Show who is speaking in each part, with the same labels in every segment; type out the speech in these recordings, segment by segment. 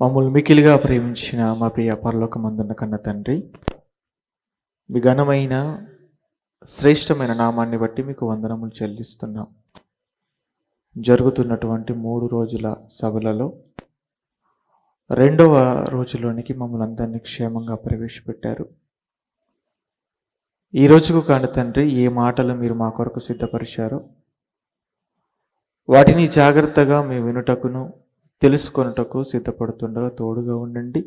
Speaker 1: మమ్మల్ని మికిలిగా ప్రేమించిన మా ప్రియ పరలోకమందున్న కన్న తండ్రి, మీ ఘనమైన శ్రేష్టమైన నామాన్ని బట్టి మీకు వందనములు చెల్లిస్తున్నాం. జరుగుతున్నటువంటి 3 రోజుల సభలలో రెండవ రోజులోనికి మమ్మల్ని అందరినీ క్షేమంగా ప్రవేశపెట్టారు. ఈ రోజుకు కాని తండ్రి, ఏ మాటలు మీరు మా కొరకు సిద్ధపరిచారో వాటిని జాగ్రత్తగా మేము వినుటకును తెలుసుకొనుటకు సిద్ధపడుతుండగా తోడుగా ఉండండి.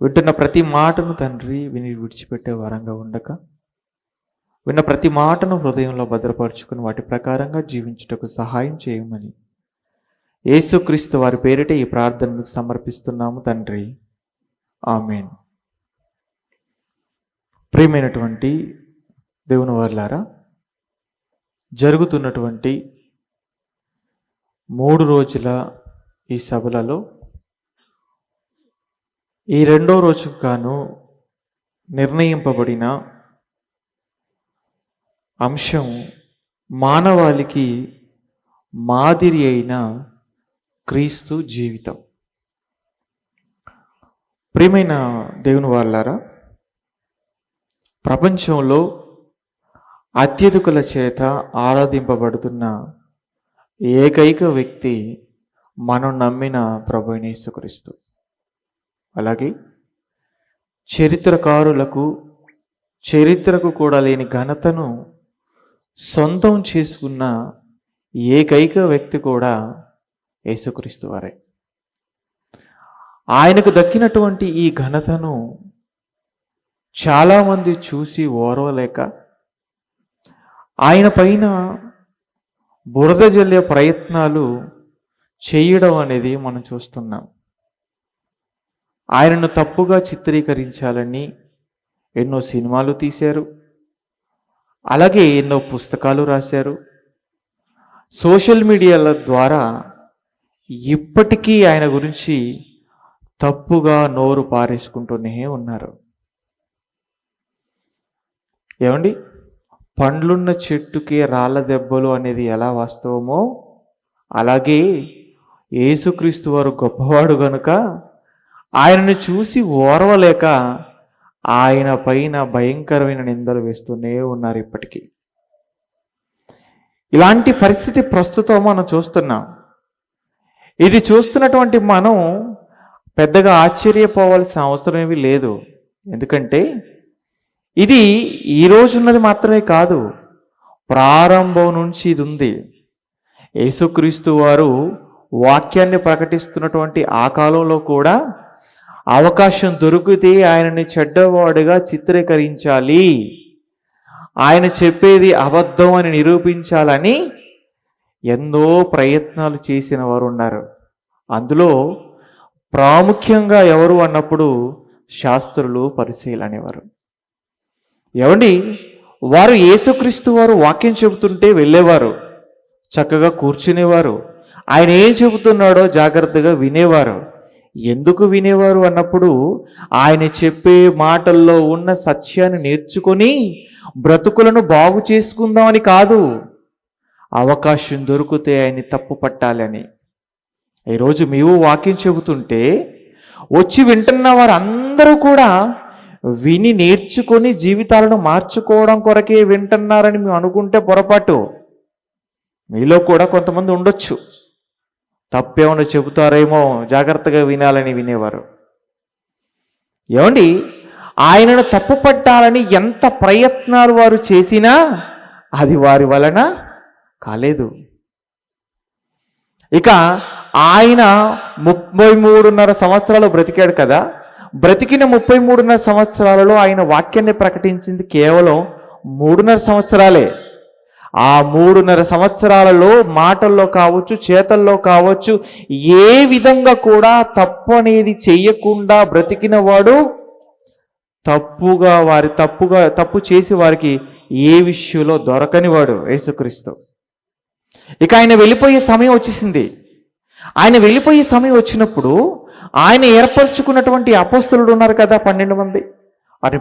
Speaker 1: వింటున్న ప్రతి మాటను తండ్రి విని విడిచిపెట్టే వరంగా ఉండక, విన్న ప్రతి మాటను హృదయంలో భద్రపరుచుకుని వాటి ప్రకారంగా జీవించుటకు సహాయం చేయమని యేసుక్రీస్తు వారి పేరిట ఈ ప్రార్థనలకు సమర్పిస్తున్నాము తండ్రి, ఆమేన్. ప్రియమైనటువంటి దేవుని వారలారా, జరుగుతున్నటువంటి 3 రోజుల ఈ సభలలో ఈ రెండో రోజుకు గాను నిర్ణయింపబడిన అంశం మానవాళికి మాదిరి అయిన క్రీస్తు జీవితం. ప్రియమైన దేవుని వారలారా, ప్రపంచంలో అత్యధికుల చేత ఆరాధింపబడుతున్న ఏకైక వ్యక్తి మనం నమ్మిన ప్రభువైన యేసుక్రీస్తు. అలాగే చరిత్రకు కూడా లేని ఘనతను సొంతం చేసుకున్న ఏకైక వ్యక్తి కూడా యేసుక్రీస్తు వారే. ఆయనకు దక్కినటువంటి ఈ ఘనతను చాలామంది చూసి ఓర్వలేక ఆయన పైన బురద జల్లే ప్రయత్నాలు చేయడం అనేది మనం చూస్తున్నాం. ఆయనను తప్పుగా చిత్రీకరించాలని ఎన్నో సినిమాలు తీశారు, అలాగే ఎన్నో పుస్తకాలు రాశారు. సోషల్ మీడియాల ద్వారా ఇప్పటికీ ఆయన గురించి తప్పుగా నోరు పారేసుకుంటూనే ఉన్నారు. ఏమండి, పండ్లున్న చెట్టుకి రాళ్ళ దెబ్బలు అనేది ఎలా వాస్తవమో, అలాగే యేసుక్రీస్తు వారు గొప్పవాడు గనుక ఆయనను చూసి ఓర్వలేక ఆయన పైన భయంకరమైన నిందలు వేస్తూనే ఉన్నారు ఇప్పటికీ. ఇలాంటి పరిస్థితి ప్రస్తుతం మనం చూస్తున్నాం. ఇది చూస్తున్నటువంటి మనం పెద్దగా ఆశ్చర్యపోవాల్సిన అవసరం ఏమీ లేదు. ఎందుకంటే ఇది ఈ రోజు ఉన్నది మాత్రమే కాదు, ప్రారంభం నుంచి ఇది ఉంది. యేసుక్రీస్తు వారు వాక్యాన్ని ప్రకటిస్తున్నటువంటి ఆ కాలంలో కూడా అవకాశం దొరికితే ఆయనని చెడ్డవాడుగా చిత్రీకరించాలి, ఆయన చెప్పేది అబద్ధం అని నిరూపించాలని ఎన్నో ప్రయత్నాలు చేసిన వారు ఉన్నారు. అందులో ప్రాముఖ్యంగా ఎవరు అన్నప్పుడు శాస్త్రులు, పరిసయ్యులు అనేవారు. ఏమండి, వారు యేసుక్రీస్తు వారు వాక్యం చెబుతుంటే వెళ్ళేవారు, చక్కగా కూర్చునేవారు, ఆయన ఏం చెబుతున్నాడో జాగ్రత్తగా వినేవారు. ఎందుకు వినేవారు అన్నప్పుడు ఆయన చెప్పే మాటల్లో ఉన్న సత్యాన్ని నేర్చుకొని బ్రతుకులను బాగు చేసుకుందామని కాదు, అవకాశం దొరికితే ఆయన్ని తప్పు పట్టాలని. ఈరోజు మేము వాక్యం చెబుతుంటే వచ్చి వింటున్న వారు అందరూ కూడా విని నేర్చుకొని జీవితాలను మార్చుకోవడం కొరకే వింటున్నారని మేము అనుకుంటే పొరపాటు. మీలో కూడా కొంతమంది ఉండొచ్చు, తప్పేమన్నా చెబుతారేమో జాగ్రత్తగా వినాలని వినేవారు. ఏమండి, ఆయనను తప్పు పట్టాలని ఎంత ప్రయత్నాలు వారు చేసినా అది వారి వలన కాలేదు. ఇక ఆయన 33.5 సంవత్సరాలు బ్రతికాడు కదా. బ్రతికిన 33.5 సంవత్సరాలలో ఆయన వాక్యాన్ని ప్రకటించింది కేవలం 3.5 సంవత్సరాలే. ఆ 3.5 సంవత్సరాలలో మాటల్లో కావచ్చు, చేతల్లో కావచ్చు, ఏ విధంగా కూడా తప్పు అనేది చెయ్యకుండా బ్రతికిన వాడు తప్పు చేసి వారికి ఏ విషయంలో దొరకని వాడు యేసుక్రీస్తు. ఇక ఆయన వెళ్ళిపోయే సమయం వచ్చేసింది. ఆయన వెళ్ళిపోయే సమయం వచ్చినప్పుడు ఆయన ఏర్పరచుకున్నటువంటి అపోస్తలుడు ఉన్నారు కదా, 12 మంది, వారిని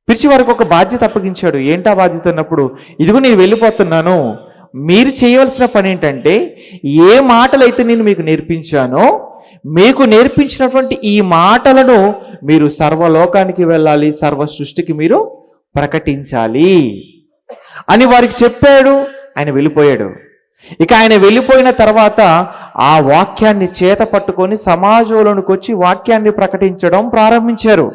Speaker 1: పిలిచి వారికి ఒక బాధ్యత అప్పగించాడు. ఏంటా బాధ్యత అన్నప్పుడు, ఇదిగో నేను వెళ్ళిపోతున్నాను, మీరు చేయవలసిన పని ఏంటంటే ఏ మాటలైతే నేను మీకు నేర్పించానో మీకు నేర్పించినటువంటి ఈ మాటలను మీరు సర్వలోకానికి వెళ్ళాలి, సర్వ సృష్టికి మీరు ప్రకటించాలి అని వారికి చెప్పాడు. ఆయన వెళ్ళిపోయాడు. ఇక ఆయన వెళ్ళిపోయిన తర్వాత ఆ వాక్యాన్ని చేత పట్టుకొని సమాజంలోనికి వచ్చి వాక్యాన్ని ప్రకటించడం ప్రారంభించారు.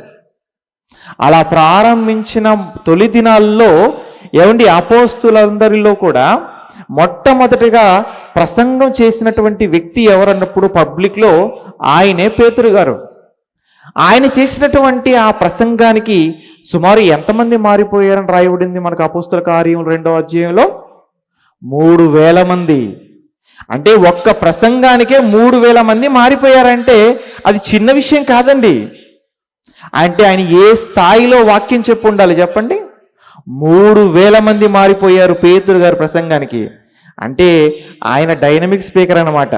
Speaker 1: అలా ప్రారంభించిన తొలి దినాల్లో అపోస్తులందరిలో కూడా మొట్టమొదటిగా ప్రసంగం చేసినటువంటి వ్యక్తి ఎవరన్నప్పుడు పబ్లిక్లో ఆయనే పేతురు గారు. ఆయన చేసినటువంటి ఆ ప్రసంగానికి సుమారు ఎంతమంది మారిపోయారని రాయబడింది మనకు అపోస్తుల కార్యం 2వ అధ్యాయంలో? 3,000 మంది. అంటే ఒక్క ప్రసంగానికే 3,000 మంది మారిపోయారంటే అది చిన్న విషయం కాదండి. అంటే ఆయన ఏ స్థాయిలో వాక్యం చెప్పు ఉండాలి చెప్పండి? 3,000 మంది మారిపోయారు పేతురు గారి ప్రసంగానికి. అంటే ఆయన డైనమిక్ స్పీకర్ అన్నమాట.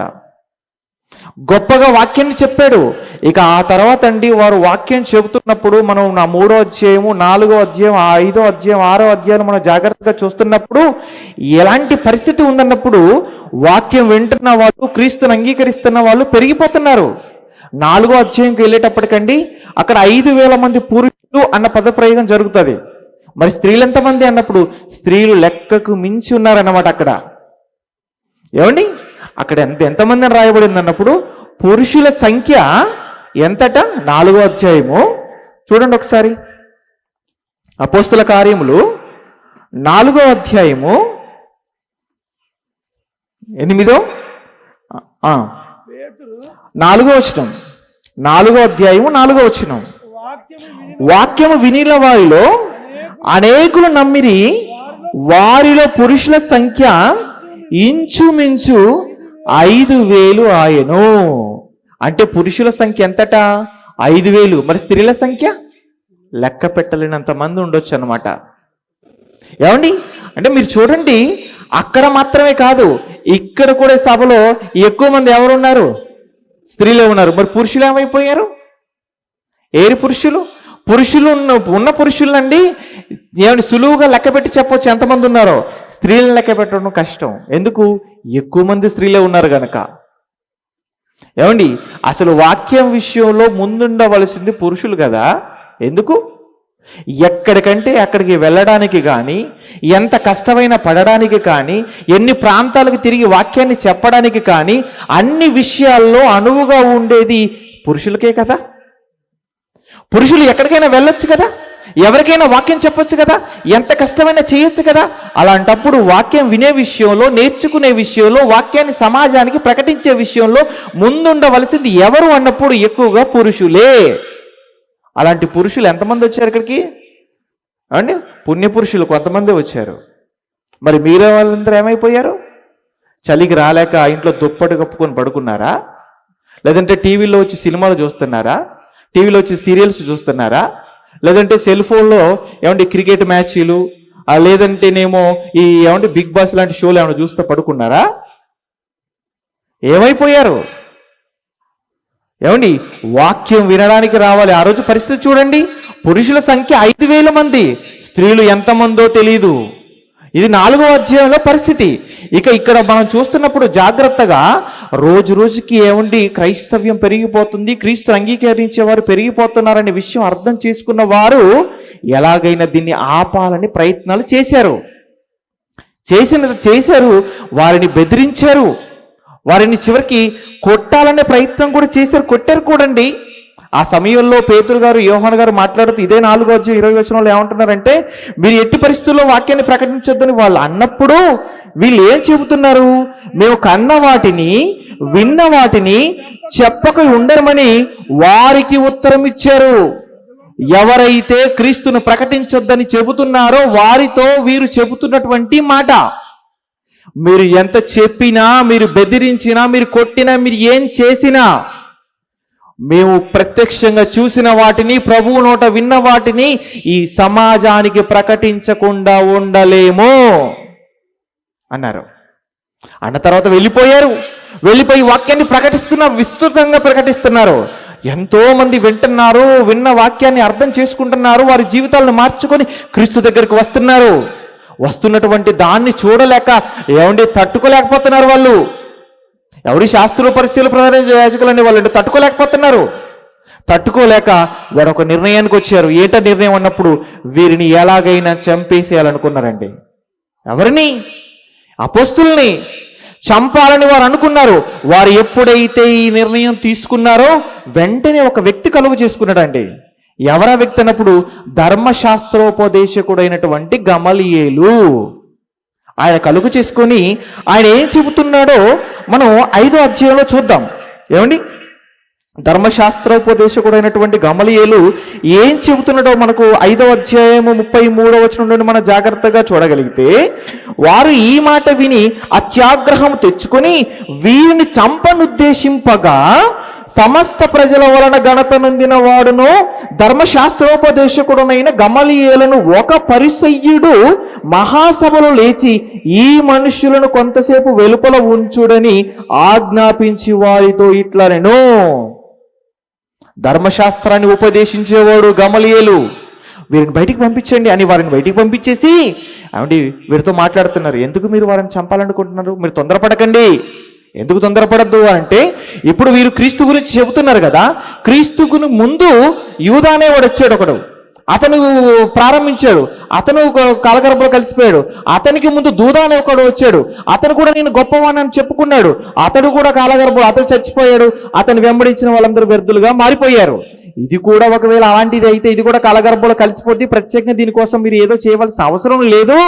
Speaker 1: గొప్పగా వాక్యాన్ని చెప్పాడు. ఇక ఆ తర్వాత వారు వాక్యం చెబుతున్నప్పుడు మనం 3వ అధ్యాయము, 4వ అధ్యాయం, 5వ అధ్యాయం, 6వ అధ్యాయం మనం జాగ్రత్తగా చూస్తున్నప్పుడు ఎలాంటి పరిస్థితి ఉందన్నప్పుడు వాక్యం వింటున్న వాళ్ళు, క్రీస్తుని అంగీకరిస్తున్న వాళ్ళు పెరిగిపోతున్నారు. 4వ అధ్యాయంకి వెళ్ళేటప్పటికండి అక్కడ 5,000 మంది పురుషులు అన్న పదప్రయోగం జరుగుతుంది. మరి స్త్రీలు ఎంతమంది అన్నప్పుడు స్త్రీలు లెక్కకు మించి ఉన్నారన్నమాట. అక్కడ ఎంతమంది అని రాయబడింది అన్నప్పుడు పురుషుల సంఖ్య ఎంతట? 4వ అధ్యాయము చూడండి ఒకసారి. అపోస్తుల కార్యములు 4వ అధ్యాయము 8వ 4వ వచనం. 4వ అధ్యాయము 4వ వచనం. వాక్యము వినిన వారిలో అనేకులు నమ్మిరి, వారిలో పురుషుల సంఖ్య ఇంచుమించు 5,000 ఆయను. అంటే పురుషుల సంఖ్య ఎంతట? 5,000. మరి స్త్రీల సంఖ్య లెక్క పెట్టలేనంత మంది ఉండొచ్చు అన్నమాట. అంటే మీరు చూడండి, అక్కడ మాత్రమే కాదు, ఇక్కడ కూడా సభలో ఎక్కువ మంది ఎవరున్నారు? స్త్రీలే ఉన్నారు. మరి పురుషులు ఏమైపోయారు? ఏరి పురుషులు ఉన్న పురుషులండి సులువుగా లెక్క పెట్టి చెప్పొచ్చు ఎంతమంది ఉన్నారో. స్త్రీలను లెక్క పెట్టడం కష్టం. ఎందుకు? ఎక్కువ మంది స్త్రీలే ఉన్నారు గనక. అసలు వాక్యం విషయంలో ముందుండవలసింది పురుషులు కదా. ఎందుకు? ఎక్కడికంటే అక్కడికి వెళ్ళడానికి కానీ, ఎంత కష్టమైన పడడానికి కానీ, ఎన్ని ప్రాంతాలకు తిరిగి వాక్యాన్ని చెప్పడానికి కానీ అన్ని విషయాల్లో అనువుగా ఉండేది పురుషులకే కదా. పురుషులు ఎక్కడికైనా వెళ్ళొచ్చు కదా, ఎవరికైనా వాక్యం చెప్పొచ్చు కదా, ఎంత కష్టమైనా చేయొచ్చు కదా. అలాంటప్పుడు వాక్యం వినే విషయంలో, నేర్చుకునే విషయంలో, వాక్యాన్ని సమాజానికి ప్రకటించే విషయంలో ముందుండవలసింది ఎవరు అన్నప్పుడు ఎక్కువగా పురుషులే. అలాంటి పురుషులు ఎంతమంది వచ్చారు ఇక్కడికి? పుణ్య పురుషులు కొంతమంది వచ్చారు. మరి మీరే వాళ్ళందరూ ఏమైపోయారు? చలికి రాలేక ఇంట్లో దుప్పటి కప్పుకొని పడుకున్నారా? లేదంటే టీవీలో వచ్చి సినిమాలు చూస్తున్నారా? టీవీలో వచ్చి సీరియల్స్ చూస్తున్నారా? లేదంటే సెల్ ఫోన్లో క్రికెట్ మ్యాచ్లు, లేదంటేనేమో ఈ బిగ్ బాస్ లాంటి షోలు ఏమైనా చూస్తూ పడుకున్నారా? ఏమైపోయారు? వాక్యం వినడానికి రావాలి. ఆ రోజు పరిస్థితి చూడండి, పురుషుల సంఖ్య 5,000 మంది, స్త్రీలు ఎంతమందో తెలియదు. ఇది 4వ అధ్యాయంలో పరిస్థితి. ఇక ఇక్కడ మనం చూస్తున్నప్పుడు జాగ్రత్తగా రోజు రోజుకి క్రైస్తవ్యం పెరిగిపోతుంది, క్రీస్తు అంగీకరించేవారు పెరిగిపోతున్నారనే విషయం అర్థం చేసుకున్న వారు ఎలాగైనా దీన్ని ఆపాలని ప్రయత్నాలు చేశారు. వారిని బెదిరించారు, వారిని చివరికి కొట్టాలనే ప్రయత్నం కూడా చేశారు, కొట్టారు కూడండి. ఆ సమయంలో పేతురు గారు, యోహాను గారు మాట్లాడుతూ ఇదే 4వ అధ్యాయం 20వ వచనంలో ఏమంటున్నారంటే, మీరు ఎట్టి పరిస్థితుల్లో వాక్యాన్ని ప్రకటించొద్దని వాళ్ళు అన్నప్పుడు వీళ్ళు ఏం చెబుతున్నారు? మేము కన్న వాటిని, విన్న వాటిని చెప్పక ఉండమని వారికి ఉత్తరం ఇచ్చారు. ఎవరైతే క్రీస్తును ప్రకటించొద్దని చెబుతున్నారో వారితో వీరు చెబుతున్నటువంటి మాట, మీరు ఎంత చెప్పినా, మీరు బెదిరించినా, మీరు కొట్టినా, మీరు ఏం చేసినా, మేము ప్రత్యక్షంగా చూసిన వాటిని, ప్రభువు నోట విన్న వాటిని ఈ సమాజానికి ప్రకటించకుండా ఉండలేము అన్నారు. అన్న తర్వాత వెళ్ళిపోయి వాక్యాన్ని విస్తృతంగా ప్రకటిస్తున్నారు. ఎంతో మంది వింటున్నారు, విన్న వాక్యాన్ని అర్థం చేసుకుంటున్నారు, వారి జీవితాలను మార్చుకొని క్రీస్తు దగ్గరికి వస్తున్నటువంటి దాన్ని చూడలేక తట్టుకోలేకపోతున్నారు వాళ్ళు. ఎవరి శాస్త్రుల పరిశీలన ప్రధాన యాజకులు అనే వాళ్ళు తట్టుకోలేక వారు ఒక నిర్ణయానికి వచ్చారు. ఏట నిర్ణయం అన్నప్పుడు వీరిని ఎలాగైనా చంపేసేయాలనుకున్నారండి. ఎవరిని? అపోస్తుల్ని చంపాలని వారు అనుకున్నారు. వారు ఎప్పుడైతే ఈ నిర్ణయం తీసుకున్నారో వెంటనే ఒక వ్యక్తి కలుగు చేసుకున్నాడండి. ఎవరా వ్యక్తి అన్నప్పుడు ధర్మశాస్త్రోపదేశకుడైనటువంటి గమలీయేలు. ఆయన కలుగు చేసుకొని ఆయన ఏం చెబుతున్నాడో మనం 5వ అధ్యాయంలో చూద్దాం. ఏమండి, ధర్మశాస్త్రోపదేశకుడైనటువంటి గమలీయేలు ఏం చెబుతున్నాడో మనకు 5వ అధ్యాయము 33వ వచనం నుండి మనం జాగ్రత్తగా చూడగలిగితే, వారు ఈ మాట విని అత్యాగ్రహం తెచ్చుకొని వీరిని చంపనుద్దేశింపగా, సమస్త ప్రజల వలన ఘనత నొందిన వాడును ధర్మశాస్త్రోపదేశకుడునైన గమలీయేలును ఒక పరిసయ్యుడు మహాసభలో లేచి ఈ మనుష్యులను కొంతసేపు వెలుపల ఉంచుడని ఆజ్ఞాపించి వారితో ఇట్లనెను. ధర్మశాస్త్రాన్ని ఉపదేశించేవాడు గమలీయేలు, వీరిని బయటికి పంపించండి అని వారిని బయటికి పంపించేసి, ఏమండి వీరితో మాట్లాడుతున్నారు. ఎందుకు మీరు వారిని చంపాలనుకుంటున్నారు? మీరు తొందరపడకండి. ఎందుకు తొందరపడద్దు అంటే, ఇప్పుడు వీరు క్రీస్తు గురించి చెబుతున్నారు కదా, క్రీస్తుకు ముందు యూదా అనేవాడు వచ్చాడు ఒకడు, అతను ప్రారంభించాడు, అతను కాలగర్భంలో కలిసిపోయాడు. అతనికి ముందు దూదా అనే ఒకడు వచ్చాడు, అతను కూడా నేను గొప్పవాణ్ణి అని చెప్పుకున్నాడు, అతడు కూడా కాలగర్భంలో అతడు చచ్చిపోయాడు. అతను వెంబడించిన వాళ్ళందరూ వ్యర్థులుగా మారిపోయారు. ఇది కూడా ఒకవేళ అలాంటిది అయితే ఇది కూడా కాలగర్భంలో కలిసిపోద్ది. ప్రత్యేకంగా దీనికోసం మీరు ఏదో చేయవలసిన అవసరం లేదు.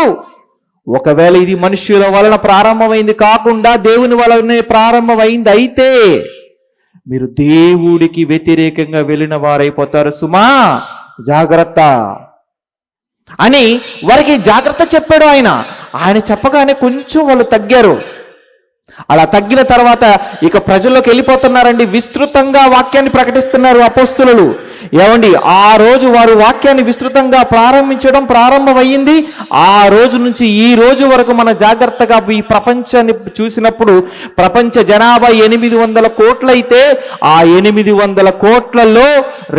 Speaker 1: ఒకవేళ ఇది మనుష్యుల వలన ప్రారంభమైంది కాకుండా దేవుని వలనే ప్రారంభమైంది అయితే మీరు దేవుడికి వ్యతిరేకంగా వెళ్ళిన వారైపోతారు సుమా, జాగ్రత్త అని వారికి జాగ్రత్త చెప్పాడు ఆయన చెప్పగానే కొంచెం వాళ్ళు తగ్గారు. అలా తగ్గిన తర్వాత ఇక ప్రజల్లోకి వెళ్ళిపోతున్నారండి. విస్తృతంగా వాక్యాన్ని ప్రకటిస్తున్నారు అపోస్తులు. ఏమండి, ఆ రోజు వారు వాక్యాన్ని విస్తృతంగా ప్రారంభమయ్యింది. ఆ రోజు నుంచి ఈ రోజు వరకు మన జాగ్రత్తగా ఈ ప్రపంచాన్ని చూసినప్పుడు ప్రపంచ జనాభా 800 కోట్లయితే ఆ 800 కోట్లలో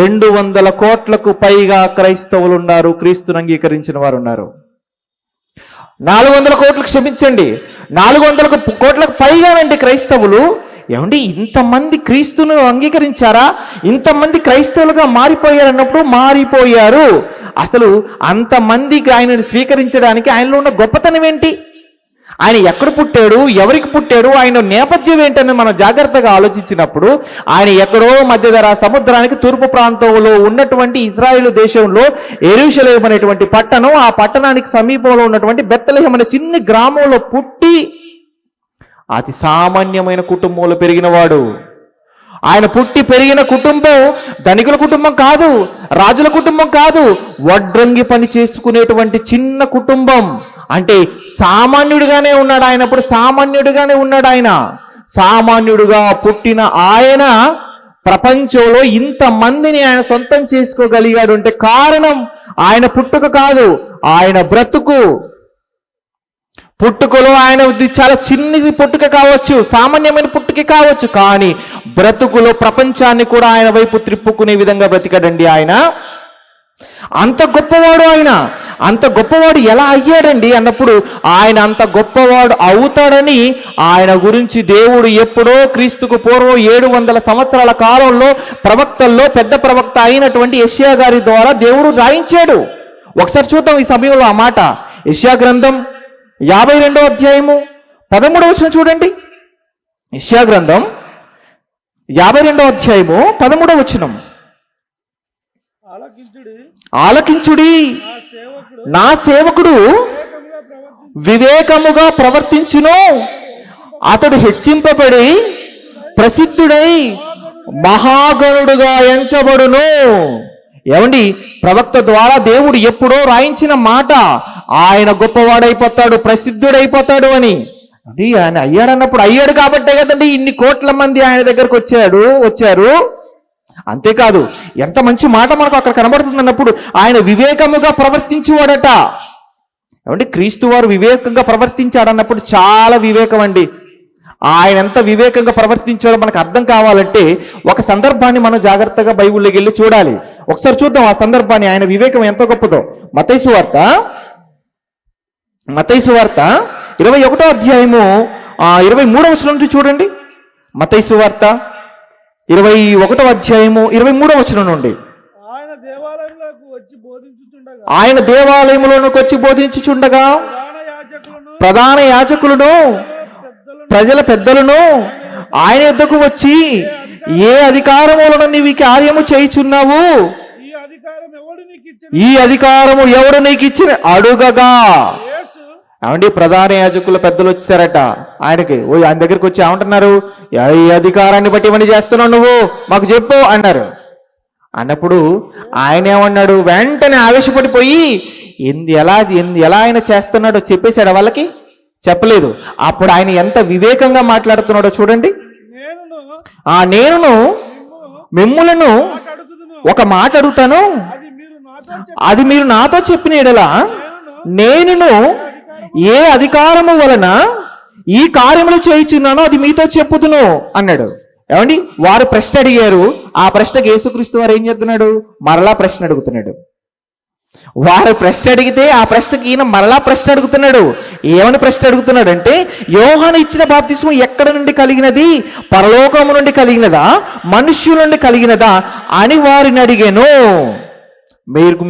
Speaker 1: 200 కోట్లకు పైగా క్రైస్తవులు ఉన్నారు, క్రీస్తుని అంగీకరించిన వారు ఉన్నారు. 400 కోట్లకు క్షమించండి, 400 కోట్లకు పైగానండి క్రైస్తవులు. ఏమండి, ఇంతమంది క్రీస్తును అంగీకరించారా? ఇంతమంది క్రైస్తవులుగా మారిపోయారన్నప్పుడు మారిపోయారు. అసలు అంతమందికి ఆయనను స్వీకరించడానికి ఆయనలో ఉన్న గొప్పతనం ఏంటి? ఆయన ఎక్కడ పుట్టాడు, ఎవరికి పుట్టాడు, ఆయన నేపథ్యం ఏంటని మనం జాగ్రత్తగా ఆలోచించినప్పుడు ఆయన ఎక్కడో మధ్యధరా సముద్రానికి తూర్పు ప్రాంతంలో ఉన్నటువంటి ఇజ్రాయేలు దేశంలో యెరూషలేము అనేటువంటి పట్టణం, ఆ పట్టణానికి సమీపంలో ఉన్నటువంటి బెత్లెహేము అనే చిన్న గ్రామంలో పుట్టి అతి సామాన్యమైన కుటుంబంలో పెరిగినవాడు. ఆయన పుట్టి పెరిగిన కుటుంబం ధనికుల కుటుంబం కాదు, రాజుల కుటుంబం కాదు, వడ్రంగి పని చేసుకునేటువంటి చిన్న కుటుంబం. అంటే సామాన్యుడిగానే ఉన్నాడు ఆయన. అప్పుడు సామాన్యుడిగానే ఉన్నాడు ఆయన. సామాన్యుడిగా పుట్టిన ఆయన ప్రపంచంలో ఇంతమందిని ఆయన సొంతం చేసుకోగలిగాడు అంటే కారణం ఆయన పుట్టుక కాదు, ఆయన బ్రతుకు. పుట్టుకలో ఆయన చాలా చిన్నది పుట్టుక కావచ్చు, సామాన్యమైన పుట్టుక కావచ్చు, కానీ బ్రతుకులో ప్రపంచాన్ని కూడా ఆయన వైపు త్రిప్పుకునే విధంగా బ్రతికాడండి ఆయన. అంత గొప్పవాడు ఆయన. అంత గొప్పవాడు ఎలా అయ్యాడండి అన్నప్పుడు ఆయన అంత గొప్పవాడు అవుతాడని ఆయన గురించి దేవుడు ఎప్పుడో క్రీస్తుకు పూర్వం 700 సంవత్సరాల కాలంలో ప్రవక్తల్లో పెద్ద ప్రవక్త అయినటువంటి యెషయా గారి ద్వారా దేవుడు రాయించాడు. ఒకసారి చూద్దాం ఈ సమయంలో ఆ మాట. యెషయా గ్రంథం 52వ అధ్యాయము 13వ వచనం చూడండి. యెషయా గ్రంథం 52వ అధ్యాయము 13వ వచనం. ఆలకించుడి, నా సేవకుడు వివేకముగా ప్రవర్తించును, అతడు హెచ్చింపబడి ప్రసిద్ధుడై మహాగణుడుగా ఎంచబడును. ఏమండి, ప్రవక్త ద్వారా దేవుడు ఎప్పుడో రాయించిన మాట. ఆయన గొప్పవాడైపోతాడు, ప్రసిద్ధుడైపోతాడు అని. అంటే ఆయన అయ్యాడన్నప్పుడు అయ్యాడు కాబట్టే కదండి ఇన్ని కోట్ల మంది ఆయన దగ్గరకు వచ్చారు. అంతేకాదు, ఎంత మంచి మాట మనకు అక్కడ కనబడుతుంది అన్నప్పుడు ఆయన వివేకముగా ప్రవర్తించేవాడట. ఏమంటే క్రీస్తు వారు వివేకంగా ప్రవర్తించాడన్నప్పుడు చాలా వివేకం అండి. ఆయన ఎంత వివేకంగా ప్రవర్తించాడో మనకు అర్థం కావాలంటే ఒక సందర్భాన్ని మనం జాగ్రత్తగా బైబిల్లోకి వెళ్ళి చూడాలి. ఒకసారి చూద్దాం ఆ సందర్భాన్ని, ఆయన వివేకం ఎంత గొప్పదో. మత్తయి సువార్త 21వ అధ్యాయము 23వ వచనం నుంచి చూడండి. మత్తయి సువార్త 21వ అధ్యాయము 23వ వచనం నుండి. ఆయన దేవాలయంలోకి వచ్చి బోధించుచుండగా ప్రధాన యాజకులను ప్రజల పెద్దలను ఆయన యొద్దకు వచ్చి, ఏ అధికారములను నీవు కార్యము చేయుచున్నావు? ఈ అధికారము ఎవడు నీకు ఇచ్చిన అడుగగా. ఏమండి, ప్రధాన యాజకుల పెద్దలు వచ్చేసారట ఆయనకి. ఆయన దగ్గరికి వచ్చి ఏమంటున్నారు? ఈ అధికారాన్ని బట్టి ఇవన్నీ చేస్తున్నావు నువ్వు, మాకు చెప్పు అన్నారు. అన్నప్పుడు ఆయన ఏమన్నాడు? వెంటనే ఆవేశపడిపోయి ఎలా ఆయన చేస్తున్నాడో చెప్పేశాడు వాళ్ళకి? చెప్పలేదు. అప్పుడు ఆయన ఎంత వివేకంగా మాట్లాడుతున్నాడో చూడండి. నేను మిమ్ములను ఒక మాట అడుగుతాను, అది మీరు నాతో చెప్పిన ఎడల నేనును ఏ అధికారము వలన ఈ కార్యములు చేయుచున్నానో అది మీతో చెప్పుదును అన్నాడు. ఏమండి, వారు ప్రశ్న అడిగారు. ఆ ప్రశ్నకు యేసుక్రీస్తు వారు ఏం చేస్తున్నాడు? మరలా ప్రశ్న అడుగుతున్నాడు. వారు ప్రశ్న అడిగితే ఆ ప్రశ్నకి ఈయన మరలా ప్రశ్న అడుగుతున్నాడు. ఏమని ప్రశ్న అడుగుతున్నాడు అంటే, యోహాను ఇచ్చిన బాప్తిస్మం ఎక్కడ నుండి కలిగినది? పరలోకము నుండి కలిగినదా, మనుష్యుల నుండి కలిగినదా అని వారిని అడిగాను.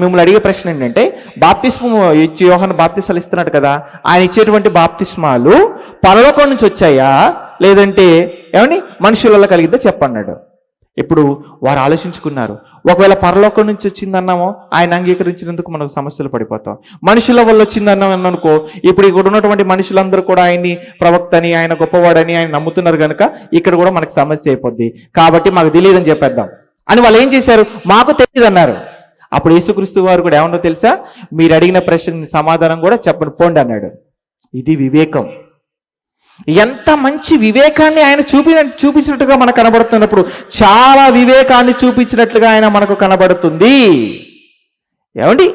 Speaker 1: మిమ్మల్ని అడిగే ప్రశ్న ఏంటంటే, బాప్తిస్మం ఇచ్చి యోహాను బాప్తిస్మాలు ఇస్తున్నాడు కదా, ఆయన ఇచ్చేటువంటి బాప్తిస్మాలు పరలోకం నుంచి వచ్చాయా, లేదంటే ఏమని మనుషుల వల్ల కలిగిద్దా చెప్పన్నాడు. ఇప్పుడు వారు ఆలోచించుకున్నారు. ఒకవేళ పరలోకం నుంచి వచ్చిందన్నామో ఆయన అంగీకరించినందుకు మనకు సమస్యలు పడిపోతాం. మనుషుల వల్ల వచ్చిందన్నాం అనుకో, ఇప్పుడు ఇక్కడ ఉన్నటువంటి మనుషులందరూ కూడా ఆయన్ని ప్రవక్తని, ఆయన గొప్పవాడని ఆయన నమ్ముతున్నారు కనుక ఇక్కడ కూడా మనకు సమస్య అయిపోద్ది. కాబట్టి మాకు తెలియదని చెప్పేద్దాం అని వాళ్ళు ఏం చేశారు? మాకు తెలియదు అన్నారు. అప్పుడు యేసుక్రీస్తు వారు కూడా ఏమన్నా తెలుసా? మీరు అడిగిన ప్రశ్న సమాధానం కూడా చెప్పండి పోండి అన్నాడు. ఇది వివేకం. ఎంత మంచి వివేకాన్ని ఆయన చూపించినట్టుగా మనకు కనబడుతున్నప్పుడు, చాలా వివేకాన్ని చూపించినట్లుగా ఆయన మనకు కనబడుతుంది. ఏమండి,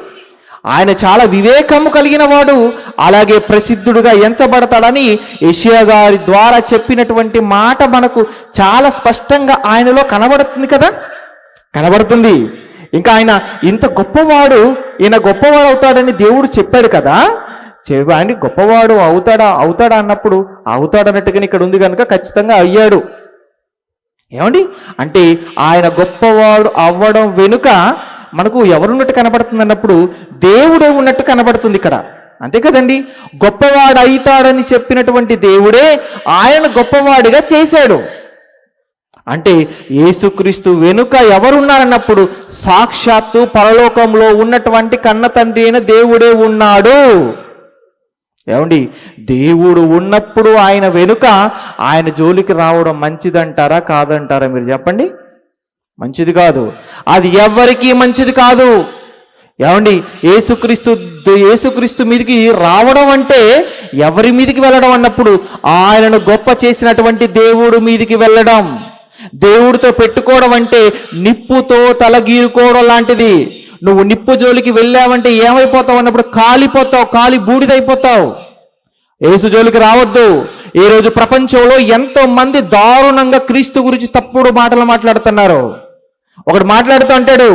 Speaker 1: ఆయన చాలా వివేకము కలిగిన వాడు, అలాగే ప్రసిద్ధుడుగా ఎంచబడతాడని యెషయా గారి ద్వారా చెప్పినటువంటి మాట మనకు చాలా స్పష్టంగా ఆయనలో కనబడుతుంది కదా, కనబడుతుంది. ఇంకా ఆయన ఇంత గొప్పవాడు, ఈయన గొప్పవాడు అవుతాడని దేవుడు చెప్పాడు కదా. ఆయన గొప్పవాడు అవుతాడా అన్నప్పుడు అవుతాడన్నట్టుగా ఇక్కడ ఉంది కనుక ఖచ్చితంగా అయ్యాడు. ఏమండి, అంటే ఆయన గొప్పవాడు అవ్వడం వెనుక మనకు ఎవరున్నట్టు కనబడుతుంది అన్నప్పుడు దేవుడే ఉన్నట్టు కనబడుతుంది ఇక్కడ. అంతే కదండి, గొప్పవాడు అవుతాడని చెప్పినటువంటి దేవుడే ఆయన గొప్పవాడిగా చేశాడు. అంటే యేసుక్రీస్తు వెనుక ఎవరున్నారన్నప్పుడు సాక్షాత్తు పరలోకంలో ఉన్నటువంటి కన్న తండ్రి అయిన దేవుడే ఉన్నాడు. ఏమండి, దేవుడు ఉన్నప్పుడు ఆయన వెనుక ఆయన జోలికి రావడం మంచిదంటారా కాదంటారా? మీరు చెప్పండి. మంచిది కాదు, అది ఎవరికీ మంచిది కాదు. ఏమండి, యేసుక్రీస్తు మీదికి రావడం అంటే ఎవరి మీదికి వెళ్ళడం అన్నప్పుడు ఆయనను గొప్ప చేసినటువంటి దేవుడు మీదికి వెళ్ళడం. దేవుడితో పెట్టుకోవడం అంటే నిప్పుతో తలగీరుకోవడం లాంటిది. నువ్వు నిప్పు జోలికి వెళ్ళావంటే ఏమైపోతావు అన్నప్పుడు కాలిపోతావు, కాలి బూడిదైపోతావు. యేసు జోలికి రావద్దు. ఈ రోజు ప్రపంచంలో ఎంతో మంది దారుణంగా క్రీస్తు గురించి తప్పుడు మాటలు మాట్లాడుతున్నారు. ఒకడు మాట్లాడుతూ అంటాడు,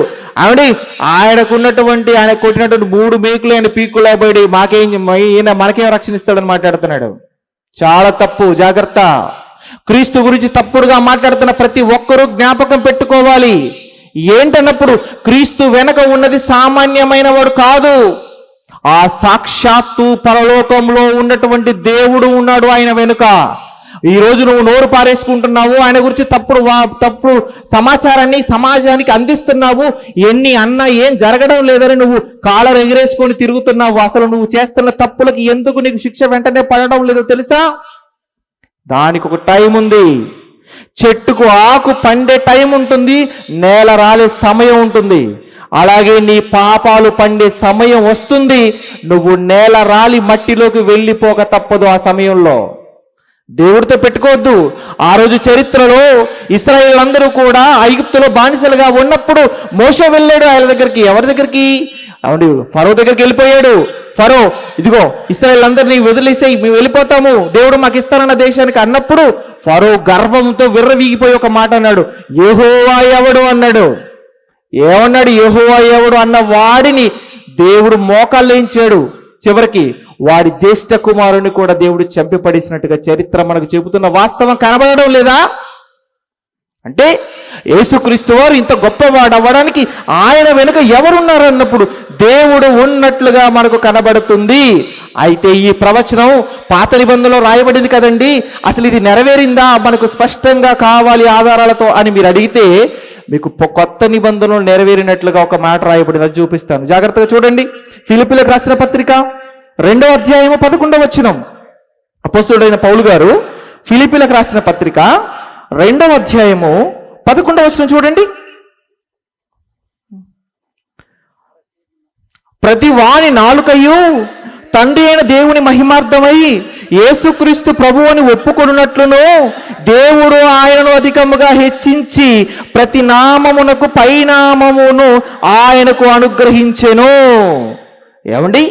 Speaker 1: ఆయన కొట్టినటువంటి 3 మేకులు ఆయన పీక్కులేబడి మనకేం రక్షణ ఇస్తాడని మాట్లాడుతున్నాడు. చాలా తప్పు, జాగ్రత్త. క్రీస్తు గురించి తప్పుడుగా మాట్లాడుతున్న ప్రతి ఒక్కరూ జ్ఞాపకం పెట్టుకోవాలి. ఏంటన్నప్పుడు క్రీస్తు వెనక ఉన్నది సామాన్యమైన వాడు కాదు, ఆ సాక్షాత్తు పరలోకంలో ఉన్నటువంటి దేవుడు ఉన్నాడు ఆయన వెనుక. ఈ రోజు నువ్వు నోరు పారేసుకుంటున్నావు, ఆయన గురించి తప్పుడు సమాచారాన్ని సమాజానికి అందిస్తున్నావు. ఎన్ని అన్నా ఏం జరగడం లేదని నువ్వు కాలర్ ఎగిరేసుకొని తిరుగుతున్నావు. అసలు నువ్వు చేస్తున్న తప్పులకి ఎందుకు నీకు శిక్ష వెంటనే పడడం లేదో తెలుసా? దానికి ఒక టైం ఉంది. చెట్టుకు ఆకు పండే టైం ఉంటుంది, నేల రాలే సమయం ఉంటుంది. అలాగే నీ పాపాలు పండే సమయం వస్తుంది. నువ్వు నేల రాలి మట్టిలోకి వెళ్ళిపోక తప్పదు. ఆ సమయంలో దేవుడితో పెట్టుకోవద్దు. ఆ రోజు చరిత్రలో ఇశ్రాయేలు అందరూ కూడా ఐగుప్తులో బానిసలుగా ఉన్నప్పుడు మోషే వెళ్ళాడు ఆయన దగ్గరికి. ఎవరి దగ్గరికి? ఫరో దగ్గరికి వెళ్ళిపోయాడు. ఫరో, ఇదిగో ఇశ్రాయేలు అందరినీ వదిలేసేయి, మేము వెళ్ళిపోతాము, దేవుడు మాకు ఇస్తారన్న దేశానికి అన్నప్పుడు ఫరో గర్వంతో విర్రవీగిపోయి ఒక మాట అన్నాడు, యెహోవా ఎవడు అన్నాడు. ఏమన్నాడు? యెహోవా ఎవడు అన్న వాడిని దేవుడు మోకాళ్ళేయించాడు. చివరికి వాడి జ్యేష్ఠ కుమారుని కూడా దేవుడు చంపిపడేసినట్టుగా చరిత్ర మనకు చెబుతున్న వాస్తవం కనబడడం లేదా? అంటే యేసుక్రీస్తు వారు ఇంత గొప్పవాడు అవ్వడానికి ఆయన వెనుక ఎవరున్నారు అన్నప్పుడు దేవుడు ఉన్నట్లుగా మనకు కనబడుతుంది. అయితే ఈ ప్రవచనం పాత నిబంధనలో రాయబడింది కదండి, అసలు ఇది నెరవేరిందా, మనకు స్పష్టంగా కావాలి ఆధారాలతో అని మీరు అడిగితే మీకు కొత్త నిబంధనలు నెరవేరినట్లుగా ఒక మాట రాయబడింది, అది చూపిస్తాను. జాగ్రత్తగా చూడండి. ఫిలిప్పీలకు రాసిన పత్రిక 2వ అధ్యాయము 11వ వచనం. అపోస్తలుడైన పౌలు గారు ఫిలిప్పీలకు రాసిన పత్రిక 2వ అధ్యాయము 11వ వచనం చూడండి. ప్రతి వాని నాలుకయు తండ్రి అయిన దేవుని మహిమార్థమై యేసుక్రీస్తు ప్రభువు అని ఒప్పుకొనున్నట్లును దేవుడు ఆయనను అధికముగా హెచ్చించి ప్రతి నామమునకు పైనామమును ఆయనకు అనుగ్రహించెను. ఏమండి,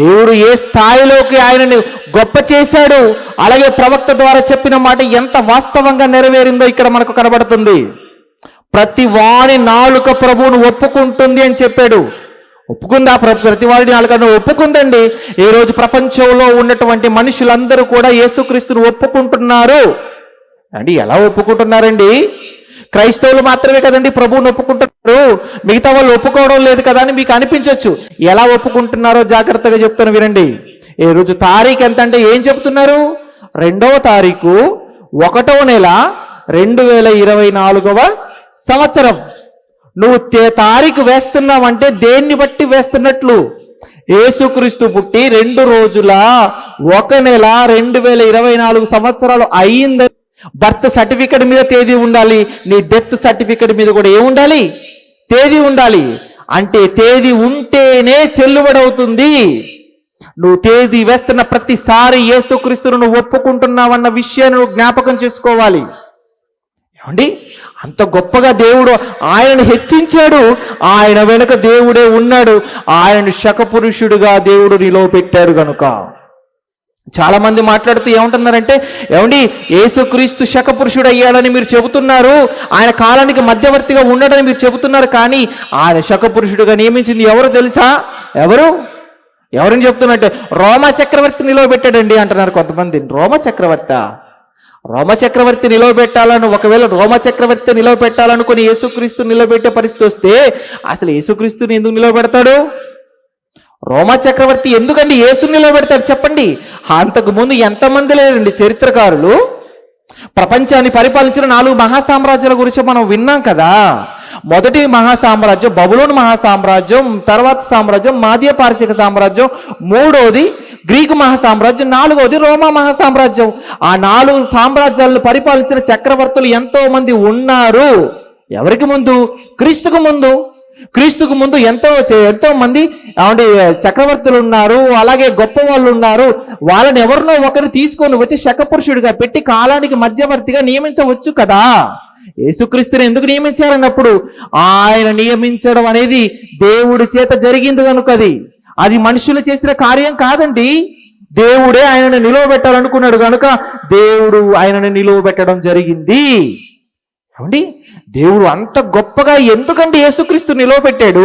Speaker 1: దేవుడు ఏ స్థాయిలోకి ఆయనని గొప్ప చేశాడు, అలాగే ప్రవక్త ద్వారా చెప్పిన మాట ఎంత వాస్తవంగా నెరవేరిందో ఇక్కడ మనకు కనబడుతుంది. ప్రతి వాని నాలుక ప్రభువును ఒప్పుకుంటుంది అని చెప్పాడు. ఒప్పుకుందా? ప్రతి వాడి నాలుకను ఒప్పుకుందండి. ఈ రోజు ప్రపంచంలో ఉన్నటువంటి మనుషులందరూ కూడా యేసుక్రీస్తును ఒప్పుకుంటున్నారు. అండి, ఎలా ఒప్పుకుంటున్నారండి? క్రైస్తవులు మాత్రమే కదండి ప్రభువుని ఒప్పుకుంటున్నారు, మిగతా వాళ్ళు ఒప్పుకోవడం లేదు కదా అని మీకు అనిపించవచ్చు. ఎలా ఒప్పుకుంటున్నారో జాగ్రత్తగా చెప్తాను వినండి. ఈ రోజు తారీఖు ఎంత అంటే ఏం చెప్తున్నారు? 2వ తారీఖు 1వ నెల 2024వ సంవత్సరం. నువ్వు తారీఖు వేస్తున్నావంటే దేన్ని బట్టి వేస్తున్నట్లు? యేసుక్రీస్తు పుట్టి 2 రోజుల 1 నెల 2024 సంవత్సరాలు అయ్యిందని బర్త్ సర్టిఫికెట్ మీద తేదీ ఉండాలి, నీ డెత్ సర్టిఫికెట్ మీద కూడా ఏముండాలి? తేదీ ఉండాలి. అంటే తేదీ ఉంటేనే చెల్లుబడవుతుంది. నువ్వు తేదీ వేస్తున్న ప్రతిసారి యేసుక్రీస్తును నువ్వు ఒప్పుకుంటున్నావన్న విషయాన్ని నువ్వు జ్ఞాపకం చేసుకోవాలి. ఏమండి, అంత గొప్పగా దేవుడు ఆయనను హెచ్చించాడు. ఆయన వెనుక దేవుడే ఉన్నాడు. ఆయనను శకపురుషుడుగా దేవుడు నిలవపెట్టారు గనుక. చాలా మంది మాట్లాడుతూ ఏమంటున్నారంటే, ఏమండి యేసుక్రీస్తు శకపురుషుడు అయ్యాడని మీరు చెబుతున్నారు, ఆయన కాలానికి మధ్యవర్తిగా ఉన్నాడని మీరు చెబుతున్నారు, కానీ ఆయన శకపురుషుడుగా నియమించింది ఎవరు తెలుసా? ఎవరని చెప్తున్నట్టే రోమా చక్రవర్తి నిలవబెట్టాడండి అంటున్నారు కొంతమంది. రోమ చక్రవర్తి నిలవబెట్టాలను, ఒకవేళ రోమ చక్రవర్తి నిలవబెట్టాలనుకుని యేసుక్రీస్తు నిలబెట్టే పరిస్థితి వస్తే అసలు యేసుక్రీస్తుని ఎందుకు నిలవబెడతాడు? రోమా చక్రవర్తి ఎందుకండి యేసుని నిలబెడతాడు చెప్పండి? అంతకు ముందు ఎంతమంది లేరండి చరిత్రకారులు? ప్రపంచాన్ని పరిపాలించిన 4 మహాసామ్రాజ్యాల గురించి మనం విన్నాం కదా. మొదటి మహాసామ్రాజ్యం బబులోను మహాసామ్రాజ్యం, తర్వాత సామ్రాజ్యం మాధ్య పారసీక సామ్రాజ్యం, 3వది గ్రీకు మహాసామ్రాజ్యం, 4వది రోమా మహాసామ్రాజ్యం. ఆ 4 సామ్రాజ్యాలను పరిపాలించిన చక్రవర్తులు ఎంతో మంది ఉన్నారు. ఎవరికి ముందు? క్రీస్తుకు ముందు ఎంతో మంది చక్రవర్తులు ఉన్నారు, అలాగే గొప్ప వాళ్ళు ఉన్నారు. వాళ్ళని ఎవరినో ఒకరు తీసుకొని వచ్చి శకపురుషుడిగా పెట్టి కాలానికి మధ్యవర్తిగా నియమించవచ్చు కదా. యేసుక్రీస్తుని ఎందుకు నియమించారన్నప్పుడు ఆయన నియమించడం అనేది దేవుడి చేత జరిగింది కనుక అది మనుషులు చేసిన కార్యం కాదండి. దేవుడే ఆయనను నిలువబెట్టాలనుకున్నాడు కనుక దేవుడు ఆయనను నిలువబెట్టడం జరిగింది. ఏమండి, దేవుడు అంత గొప్పగా ఎందుకండి యేసుక్రీస్తు నిలవబెట్టాడు?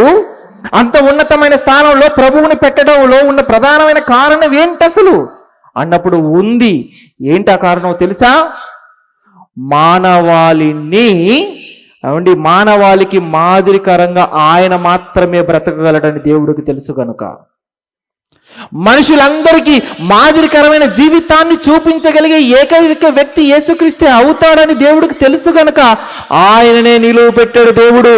Speaker 1: అంత ఉన్నతమైన స్థానంలో ప్రభువుని పెట్టడంలో ఉన్న ప్రధానమైన కారణం ఏంటి అసలు అన్నప్పుడు ఉంది. ఏంటి ఆ కారణం తెలుసా? మానవాళికి మాదిరికరంగా ఆయన మాత్రమే బ్రతకగలడని దేవుడికి తెలుసు కనుక, మనుషులందరికీ మాదిరికరమైన జీవితాన్ని చూపించగలిగే ఏకైక వ్యక్తి యేసుక్రీస్తే అవుతాడని దేవుడికి తెలుసు కనుక ఆయననే నిలువ పెట్టాడు దేవుడు.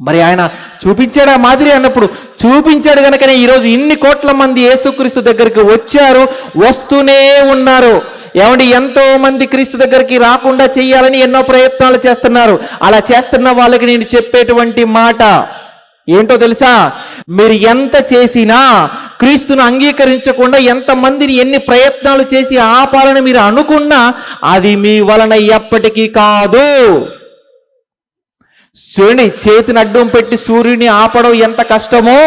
Speaker 1: మరి ఆయన చూపించాడు ఆ మాదిరి అన్నప్పుడు చూపించాడు కనుకనే ఈరోజు ఇన్ని కోట్ల మంది యేసుక్రీస్తు దగ్గరికి వచ్చారు, వస్తూనే ఉన్నారు. ఏమండి, ఎంతో మంది క్రీస్తు దగ్గరికి రాకుండా చేయాలని ఎన్నో ప్రయత్నాలు చేస్తున్నారు. అలా చేస్తున్న వాళ్ళకి నేను చెప్పేటువంటి మాట ఏంటో తెలుసా? మీరు ఎంత చేసినా క్రీస్తును అంగీకరించకుండా ఎంతమందిని ఎన్ని ప్రయత్నాలు చేసి ఆపాలని మీరు అనుకున్నా అది మీ వలన ఎప్పటికీ కాదు. చేతిని అడ్డం పెట్టి సూర్యుని ఆపడం ఎంత కష్టమో,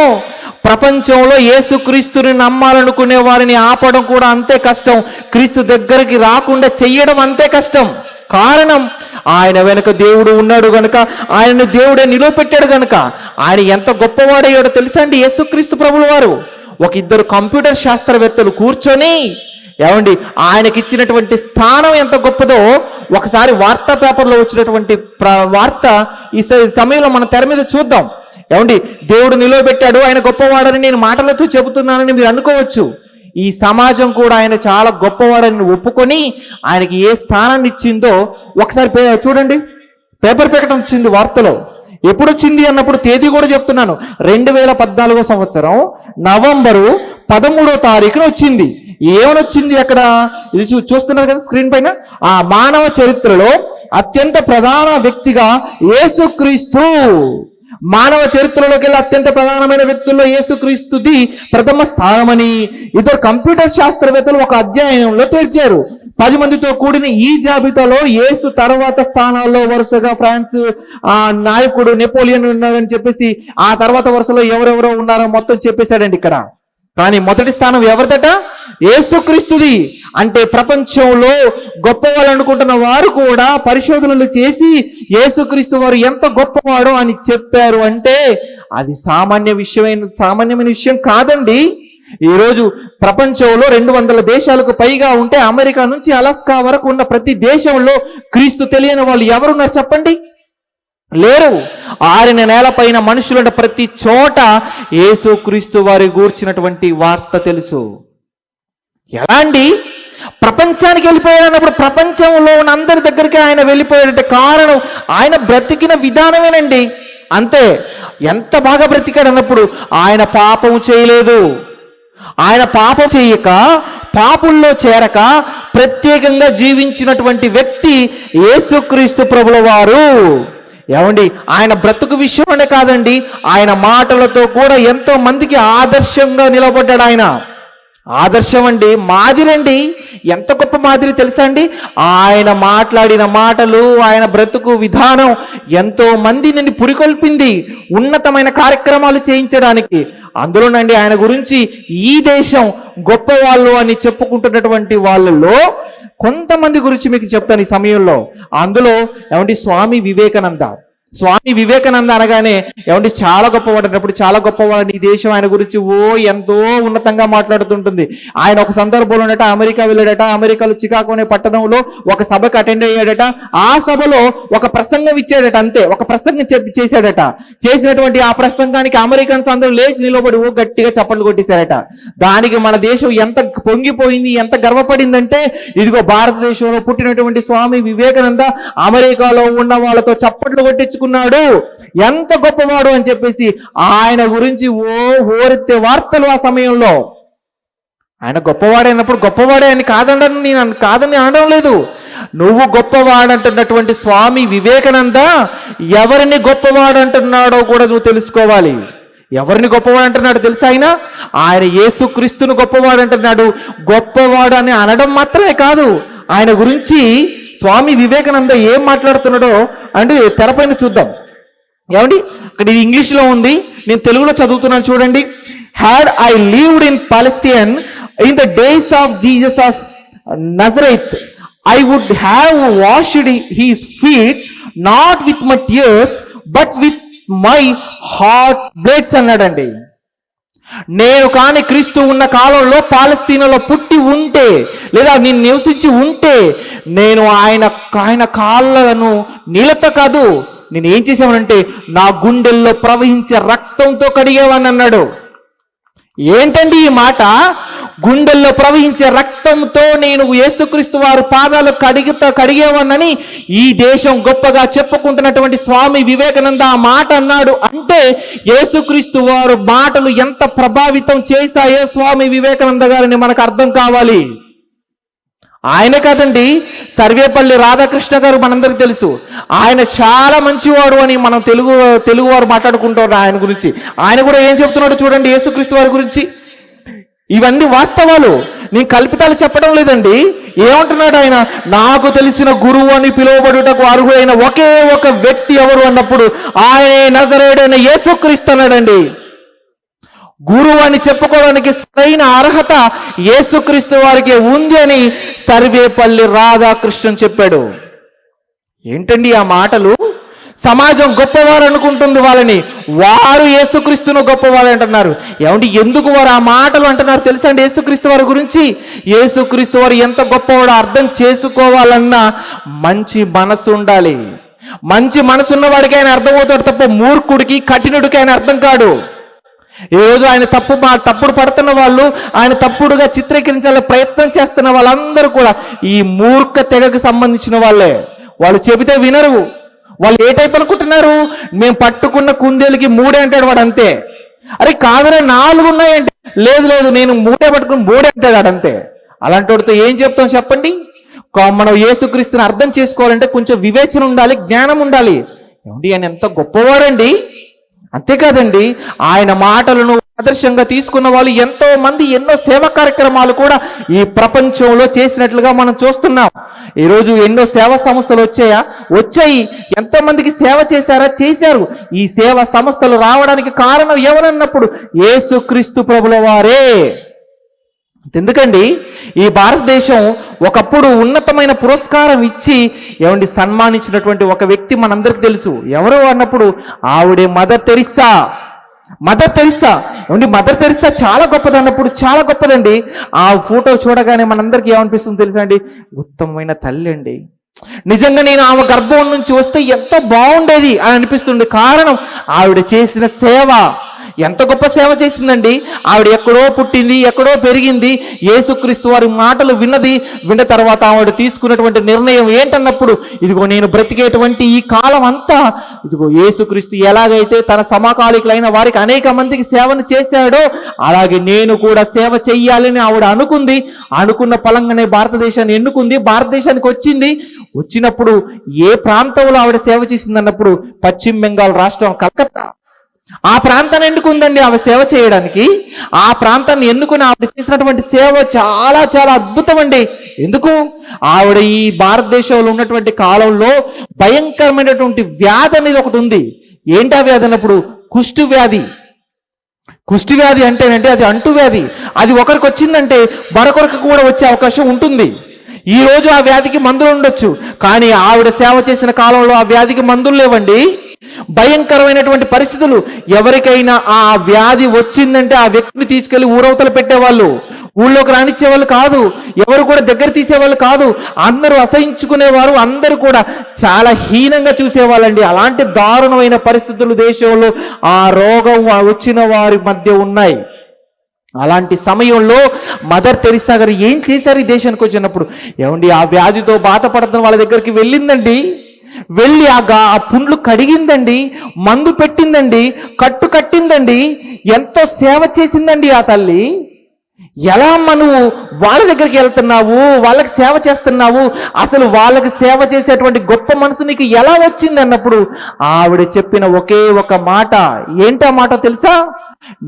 Speaker 1: ప్రపంచంలో యేసుక్రీస్తుని నమ్మాలనుకునే వారిని ఆపడం కూడా అంతే కష్టం. క్రీస్తు దగ్గరికి రాకుండా చెయ్యడం అంతే కష్టం. కారణం ఆయన వెనుక దేవుడు ఉన్నాడు గనుక, ఆయనను దేవుడే నిలువపెట్టాడు గనుక. ఆయన ఎంత గొప్పవాడయ్యాడో తెలుసా అండి యేసుక్రీస్తు ప్రభుల వారు? ఒక ఇద్దరు కంప్యూటర్ శాస్త్రవేత్తలు కూర్చొని ఏమండి ఆయనకి ఇచ్చినటువంటి స్థానం ఎంత గొప్పదో ఒకసారి వార్తా పేపర్లో వచ్చినటువంటి వార్త ఈ సమయంలో మన తెర మీద చూద్దాం. ఏమండి దేవుడు నిలవబెట్టాడు, ఆయన గొప్పవాడని నేను మాటలతో చెబుతున్నానని మీరు అనుకోవచ్చు. ఈ సమాజం కూడా ఆయన చాలా గొప్పవాడని ఒప్పుకొని ఆయనకి ఏ స్థానాన్ని ఇచ్చిందో ఒకసారి చూడండి. పేపర్ ప్రకటన వచ్చింది వార్తలో. ఎప్పుడు వచ్చింది అన్నప్పుడు తేదీ కూడా చెప్తున్నాను. 2014 సంవత్సరం నవంబరు 13వ తారీఖున వచ్చింది. ఏమని వచ్చింది అక్కడ? ఇది చూస్తున్నారు కదా స్క్రీన్ పైన. ఆ మానవ చరిత్రలో అత్యంత ప్రధాన వ్యక్తిగా యేసుక్రీస్తు, మానవ చరిత్రలోకి వెళ్ళి అత్యంత ప్రధానమైన వ్యక్తుల్లో యేసుక్రీస్తుది ప్రథమ స్థానమని ఇద్దరు కంప్యూటర్ శాస్త్రవేత్తలు ఒక అధ్యయనంలో తేల్చారు. 10 మందితో కూడిన ఈ జాబితాలో యేసు తర్వాత స్థానాల్లో వరుసగా ఫ్రాన్స్ నాయకుడు నెపోలియన్ ఉన్నారని చెప్పేసి ఆ తర్వాత వరుసలో ఎవరెవరో ఉన్నారో మొత్తం చెప్పేశాడండి ఇక్కడ. కానీ మొదటి స్థానం ఎవరిదట? యేసుక్రీస్తుది. అంటే ప్రపంచంలో గొప్పవాళ్ళు అనుకుంటున్న వారు కూడా పరిశోధనలు చేసి యేసుక్రీస్తు వారు ఎంత గొప్పవాడో అని చెప్పారు. అంటే అది సామాన్యమైన విషయం కాదండి. ఈరోజు ప్రపంచంలో 200 దేశాలకు పైగా ఉంటే అమెరికా నుంచి అలాస్కా వరకు ఉన్న ప్రతి దేశంలో క్రీస్తు తెలియని వాళ్ళు ఎవరున్నారు చెప్పండి? లేరు. ఆరిన నేలపైన మనుషులున్న ప్రతి చోట యేసుక్రీస్తు వారి గూర్చినటువంటి వార్త తెలుసు. ఎలా అండి? ప్రపంచానికి వెళ్ళిపోయాడన్నప్పుడు ప్రపంచంలో ఉన్న అందరి దగ్గరికి ఆయన వెళ్ళిపోయాడంటే కారణం ఆయన బ్రతికిన విధానమేనండి. అంతే. ఎంత బాగా బ్రతికాడు అన్నప్పుడు ఆయన పాపం చేయలేదు. ఆయన పాపం చేయక పాపుల్లో చేరక ప్రత్యేకంగా జీవించినటువంటి వ్యక్తి యేసుక్రీస్తు ప్రభుల వారు. ఏమండి ఆయన బ్రతుకు విషయంలోనే కాదండి, ఆయన మాటలతో కూడా ఎంతో మందికి ఆదర్శంగా నిలబడ్డాడు. ఆయన ఆదర్శం అండి, మాదిరండి. ఎంత గొప్ప మాదిరి తెలుసా అండి? ఆయన మాట్లాడిన మాటలు, ఆయన బ్రతుకు విధానం ఎంతో మందిని పురికొల్పింది ఉన్నతమైన కార్యక్రమాలు చేయించడానికి. అందులోనండి ఆయన గురించి ఈ దేశం గొప్పవాళ్ళు అని చెప్పుకుంటున్నటువంటి వాళ్ళలో కొంతమంది గురించి మీకు చెప్తాను ఈ సమయంలో. అందులో ఏమండి స్వామి వివేకానంద. స్వామి వివేకానంద అనగానే ఏమంటే చాలా గొప్పవాడేటప్పుడు చాలా గొప్పవాడు ఈ దేశం ఆయన గురించి ఎంతో ఉన్నతంగా మాట్లాడుతుంటుంది. ఆయన ఒక సందర్భంలోనట అమెరికా వెళ్ళాడట. అమెరికాలో చికాగో అనే పట్టణంలో ఒక సభకు అటెండ్ అయ్యాడట. ఆ సభలో ఒక ప్రసంగం ఇచ్చాడట. అంతే, ఒక ప్రసంగం చేశాడట. చేసినటువంటి ఆ ప్రసంగానికి అమెరికన్స్ అందరూ లేచి నిలబడి గట్టిగా చప్పట్లు కొట్టేశారట. దానికి మన దేశం ఎంత పొంగిపోయింది, ఎంత గర్వపడిందంటే ఇదిగో భారతదేశంలో పుట్టినటువంటి స్వామి వివేకానంద అమెరికాలో ఉన్న వాళ్ళతో చప్పట్లు కొట్టించుకున్నాడు, ఎంత గొప్పవాడు అని చెప్పేసి ఆయన గురించి ఓరెత్తే వార్తలు ఆ సమయంలో. ఆయన గొప్పవాడైనప్పుడు గొప్పవాడే అని కాదని అనడం లేదు. నువ్వు గొప్పవాడంటున్నటువంటి స్వామి వివేకానంద ఎవరిని గొప్పవాడు అంటున్నాడో కూడా నువ్వు తెలుసుకోవాలి. ఎవరిని గొప్పవాడు అంటున్నాడు తెలుసా? ఆయన యేసుక్రీస్తును గొప్పవాడు అంటున్నాడు. గొప్పవాడు అని అనడం మాత్రమే కాదు, ఆయన గురించి స్వామి వివేకానంద ఏం మాట్లాడుతున్నాడో అంటే తెరపైన చూద్దాం. ఏమండి అక్కడ ఇది ఇంగ్లీష్లో ఉంది, నేను తెలుగులో చదువుతున్నాను చూడండి. Had I lived in Palestine in the days of Jesus of Nazareth I would have washed his feet not with my tears but with my heart bloods అన్నాడండి. నేను కాని క్రీస్తు ఉన్న కాలంలో పాలస్తీనాలో పుట్టి ఉంటే లేదా నేను నివసించి ఉంటే నేను ఆయన కాళ్ళను నీళ్ళతో కాదు, నేను ఏం చేసామనంటే నా గుండెల్లో ప్రవహించే రక్తంతో కడిగేవాడిని అన్నాడు. ఏంటండి ఈ మాట? గుండెల్లో ప్రవహించే రక్తంతో నేను యేసుక్రీస్తు వారు పాదాలు కడిగేవాడినని ఈ దేశం గొప్పగా చెప్పుకుంటున్నటువంటి స్వామి వివేకానంద ఆ మాట అన్నాడు. అంటే యేసుక్రీస్తు వారు మాటలు ఎంత ప్రభావితం చేశాయో స్వామి వివేకానంద గారిని మనకు అర్థం కావాలి. ఆయన కాదండి, సర్వేపల్లి రాధాకృష్ణ గారు మనందరికి తెలుసు. ఆయన చాలా మంచివాడు అని మనం తెలుగు వారు మాట్లాడుకుంటారు ఆయన గురించి. ఆయన కూడా ఏం చెప్తున్నాడు చూడండి యేసుక్రీస్తు వారి గురించి. ఇవన్నీ వాస్తవాలు, నేను కల్పితాలు చెప్పడం లేదండి. ఏమంటున్నాడు ఆయన? నాకు తెలిసిన గురువు అని పిలువబడుటకు అర్హుడైన ఒకే ఒక వ్యక్తి ఎవరు అన్నప్పుడు ఆయనే నజరేయుడైన యేసుక్రీస్తు అన్నాడండి. గురువు అని చెప్పుకోవడానికి సరైన అర్హత యేసుక్రీస్తు వారికి ఉంది అని సర్వేపల్లి రాధాకృష్ణన్ చెప్పాడు. ఏంటండి ఆ మాటలు?
Speaker 2: సమాజం గొప్పవారు అనుకుంటుంది వాళ్ళని, వారు యేసుక్రీస్తును గొప్పవారు అంటున్నారు. ఏమంటే ఎందుకు వారు ఆ మాటలు అంటున్నారు తెలుసా అండి? యేసుక్రీస్తు వారి గురించి, యేసుక్రీస్తు వారు ఎంత గొప్పవాడో అర్థం చేసుకోవాలన్నా మంచి మనసు ఉండాలి. మంచి మనసున్న వాడికి ఆయన అర్థమవుతాడు తప్ప మూర్ఖుడికి, కఠినుడికి ఆయన అర్థం కాడు. ఈరోజు ఆయన తప్పుడు పడుతున్న వాళ్ళు, ఆయన తప్పుడుగా చిత్రీకరించాలని ప్రయత్నం చేస్తున్న వాళ్ళందరూ కూడా ఈ మూర్ఖ తెగకు సంబంధించిన వాళ్ళే. వాళ్ళు చెబితే వినరు. వాళ్ళు ఏ టైప్ అనుకుంటున్నారు? మేము పట్టుకున్న కుందేలుకి 3 అంటాడు వాడు, అంతే. అరే కాదరే 4 ఉన్నాయంటే, లేదు లేదు నేను 3 పట్టుకుని 3 అంటాడు వాడు, అంతే. అలాంటి వాడితో ఏం చెప్తాం చెప్పండి? మనం యేసుక్రీస్తుని అర్థం చేసుకోవాలంటే కొంచెం వివేచన ఉండాలి, జ్ఞానం ఉండాలి. ఏమండి ఆయన ఎంత గొప్పవాడండి! అంతేకాదండి, ఆయన మాటలను ఆదర్శంగా తీసుకున్న వాళ్ళు ఎంతో మంది ఎన్నో సేవా కార్యక్రమాలు కూడా ఈ ప్రపంచంలో చేసినట్లుగా మనం చూస్తున్నాం. ఈరోజు ఎన్నో సేవా సంస్థలు వచ్చాయి. ఎంతో మందికి సేవ చేశారు. ఈ సేవా సంస్థలు రావడానికి కారణం ఎవరన్నప్పుడు యేసుక్రీస్తు ప్రభుల వారే. ఎందుకండి ఈ భారతదేశం ఒకప్పుడు ఉన్నతమైన పురస్కారం ఇచ్చి ఏమండి సన్మానించినటువంటి ఒక వ్యక్తి మనందరికి తెలుసు. ఎవరు అన్నప్పుడు ఆవిడే మదర్ తెరిస్సా. ఏమండి మదర్ తెరిస్సా చాలా గొప్పది అన్నప్పుడు చాలా గొప్పదండి. ఆ ఫోటో చూడగానే మనందరికి ఏమనిపిస్తుంది తెలుసా అండి? ఉత్తమమైన తల్లి అండి. నిజంగా నేను ఆమె గర్భం నుంచి వస్తే ఎంతో బాగుండేది అని అనిపిస్తుంది. కారణం ఆవిడ చేసిన సేవ. ఎంత గొప్ప సేవ చేసిందండి ఆవిడ. ఎక్కడో పుట్టింది, ఎక్కడో పెరిగింది, యేసుక్రీస్తు వారి మాటలు విన్న తర్వాత ఆవిడ తీసుకున్నటువంటి నిర్ణయం ఏంటన్నప్పుడు, ఇదిగో నేను బ్రతికేటువంటి ఈ కాలం అంతా ఇదిగో యేసుక్రీస్తు ఎలాగైతే తన సమకాలికులైన వారికి అనేక మందికి సేవను చేశాడో అలాగే నేను కూడా సేవ చెయ్యాలని ఆవిడ అనుకుంది. అనుకున్న పలంగానే భారతదేశాన్ని ఎన్నుకుంది. భారతదేశానికి వచ్చినప్పుడు ఏ ప్రాంతంలో ఆవిడ సేవ చేసిందన్నప్పుడు పశ్చిమ బెంగాల్ రాష్ట్రం కలకత్తా. ఆ ప్రాంతాన్ని ఎన్నుకుందండి ఆవిడ సేవ చేయడానికి. ఆ ప్రాంతాన్ని ఎన్నుకుని ఆవిడ చేసినటువంటి సేవ చాలా చాలా అద్భుతం అండి. ఎందుకు? ఆవిడ ఈ భారతదేశంలో ఉన్నటువంటి కాలంలో భయంకరమైనటువంటి వ్యాధి అనేది ఒకటి ఉంది. ఏంటి ఆ వ్యాధి అన్నప్పుడు? కుష్టు వ్యాధి. కుష్టి వ్యాధి అంటేనంటే అది అంటువ్యాధి. అది ఒకరికి వచ్చిందంటే మరొకరికి కూడా వచ్చే అవకాశం ఉంటుంది. ఈ రోజు ఆ వ్యాధికి మందులు ఉండొచ్చు, కానీ ఆవిడ సేవ చేసిన కాలంలో ఆ వ్యాధికి మందులు లేవండి. భయంకరమైనటువంటి పరిస్థితులు. ఎవరికైనా ఆ వ్యాధి వచ్చిందంటే ఆ వ్యక్తిని తీసుకెళ్లి ఊరవతలు పెట్టేవాళ్ళు, ఊళ్ళోకి రానిచ్చేవాళ్ళు కాదు, ఎవరు కూడా దగ్గర తీసేవాళ్ళు కాదు. అందరూ అసహించుకునేవారు, అందరూ కూడా చాలా హీనంగా చూసేవాళ్ళండి. అలాంటి దారుణమైన పరిస్థితులు దేశంలో ఆ రోగం వచ్చిన వారి మధ్య ఉన్నాయి. అలాంటి సమయంలో మదర్ తెరిసా గారు ఏం చేశారు? ఈ దేశానికి వచ్చినప్పుడు ఏమండి ఆ వ్యాధితో బాధపడుతున్న వాళ్ళ దగ్గరికి వెళ్ళిందండి. వెళ్ళి ఆ పుండ్లు కడిగిందండి, మందు పెట్టిందండి, కట్టు కట్టిందండి, ఎంతో సేవ చేసిందండి ఆ తల్లి. ఎలా నువ్వు వాళ్ళ దగ్గరికి వెళ్తున్నావు, వాళ్ళకి సేవ చేస్తున్నావు, అసలు వాళ్ళకి సేవ చేసేటువంటి గొప్ప మనసు నీకు ఎలా వచ్చింది అన్నప్పుడు ఆవిడ చెప్పిన ఒకే ఒక మాట. ఏంటా మాట తెలుసా?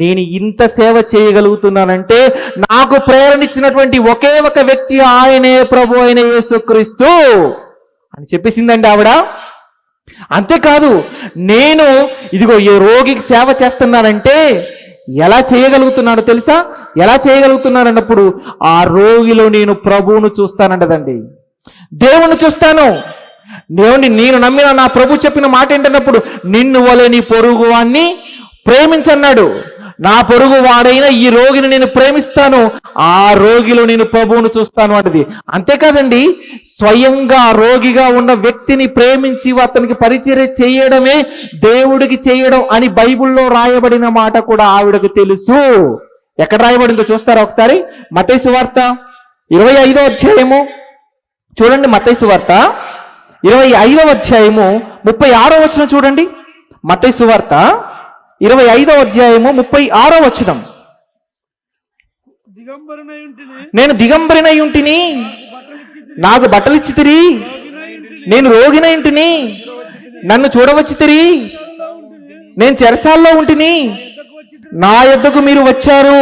Speaker 2: నేను ఇంత సేవ చేయగలుగుతున్నానంటే నాకు ప్రేరణ ఇచ్చినటువంటి ఒకే ఒక వ్యక్తి, ఆయనే ప్రభు అయిన యేసుక్రీస్తు అని చెప్పేసిందండి ఆవిడ. అంతేకాదు, నేను ఇదిగో ఈ రోగికి సేవ చేస్తున్నానంటే ఎలా చేయగలుగుతున్నాడు తెలుసా? ఎలా చేయగలుగుతున్నాను అన్నప్పుడు ఆ రోగిలో నేను ప్రభువును చూస్తానంటదండి. దేవుణ్ణి చూస్తాను. నేను నమ్మిన నా ప్రభు చెప్పిన మాట ఏంటన్నప్పుడు నిన్ను వలె నీ పొరుగు వాణ్ణి ప్రేమించన్నాడు. నా పొరుగు వాడైన ఈ రోగిని నేను ప్రేమిస్తాను, ఆ రోగిలో నేను ప్రభువును చూస్తాను అంటది. అంతేకాదండి, స్వయంగా రోగిగా ఉన్న వ్యక్తిని ప్రేమించి అతనికి పరిచర్య చేయడమే దేవుడికి చేయడం అని బైబిల్లో రాయబడిన మాట కూడా ఆవిడకు తెలుసు. ఎక్కడ రాయబడిందో చూస్తారా ఒకసారి? మత్తయి సువార్త 25వ అధ్యాయము చూడండి. మత్తయి సువార్త 25వ అధ్యాయము 36వ వచనం చూడండి. మత్తయి సువార్త 25వ అధ్యాయము 36వ వచనం. నేను దిగంబరినై ఉంటిని, నాకు బట్టలిచ్చితిరి, నేను రోగినై ఉంటిని, నన్ను చూడవచ్చితిరి, నేను చెరసాల్లో ఉంటిని, నా యొద్దకు మీరు వచ్చారు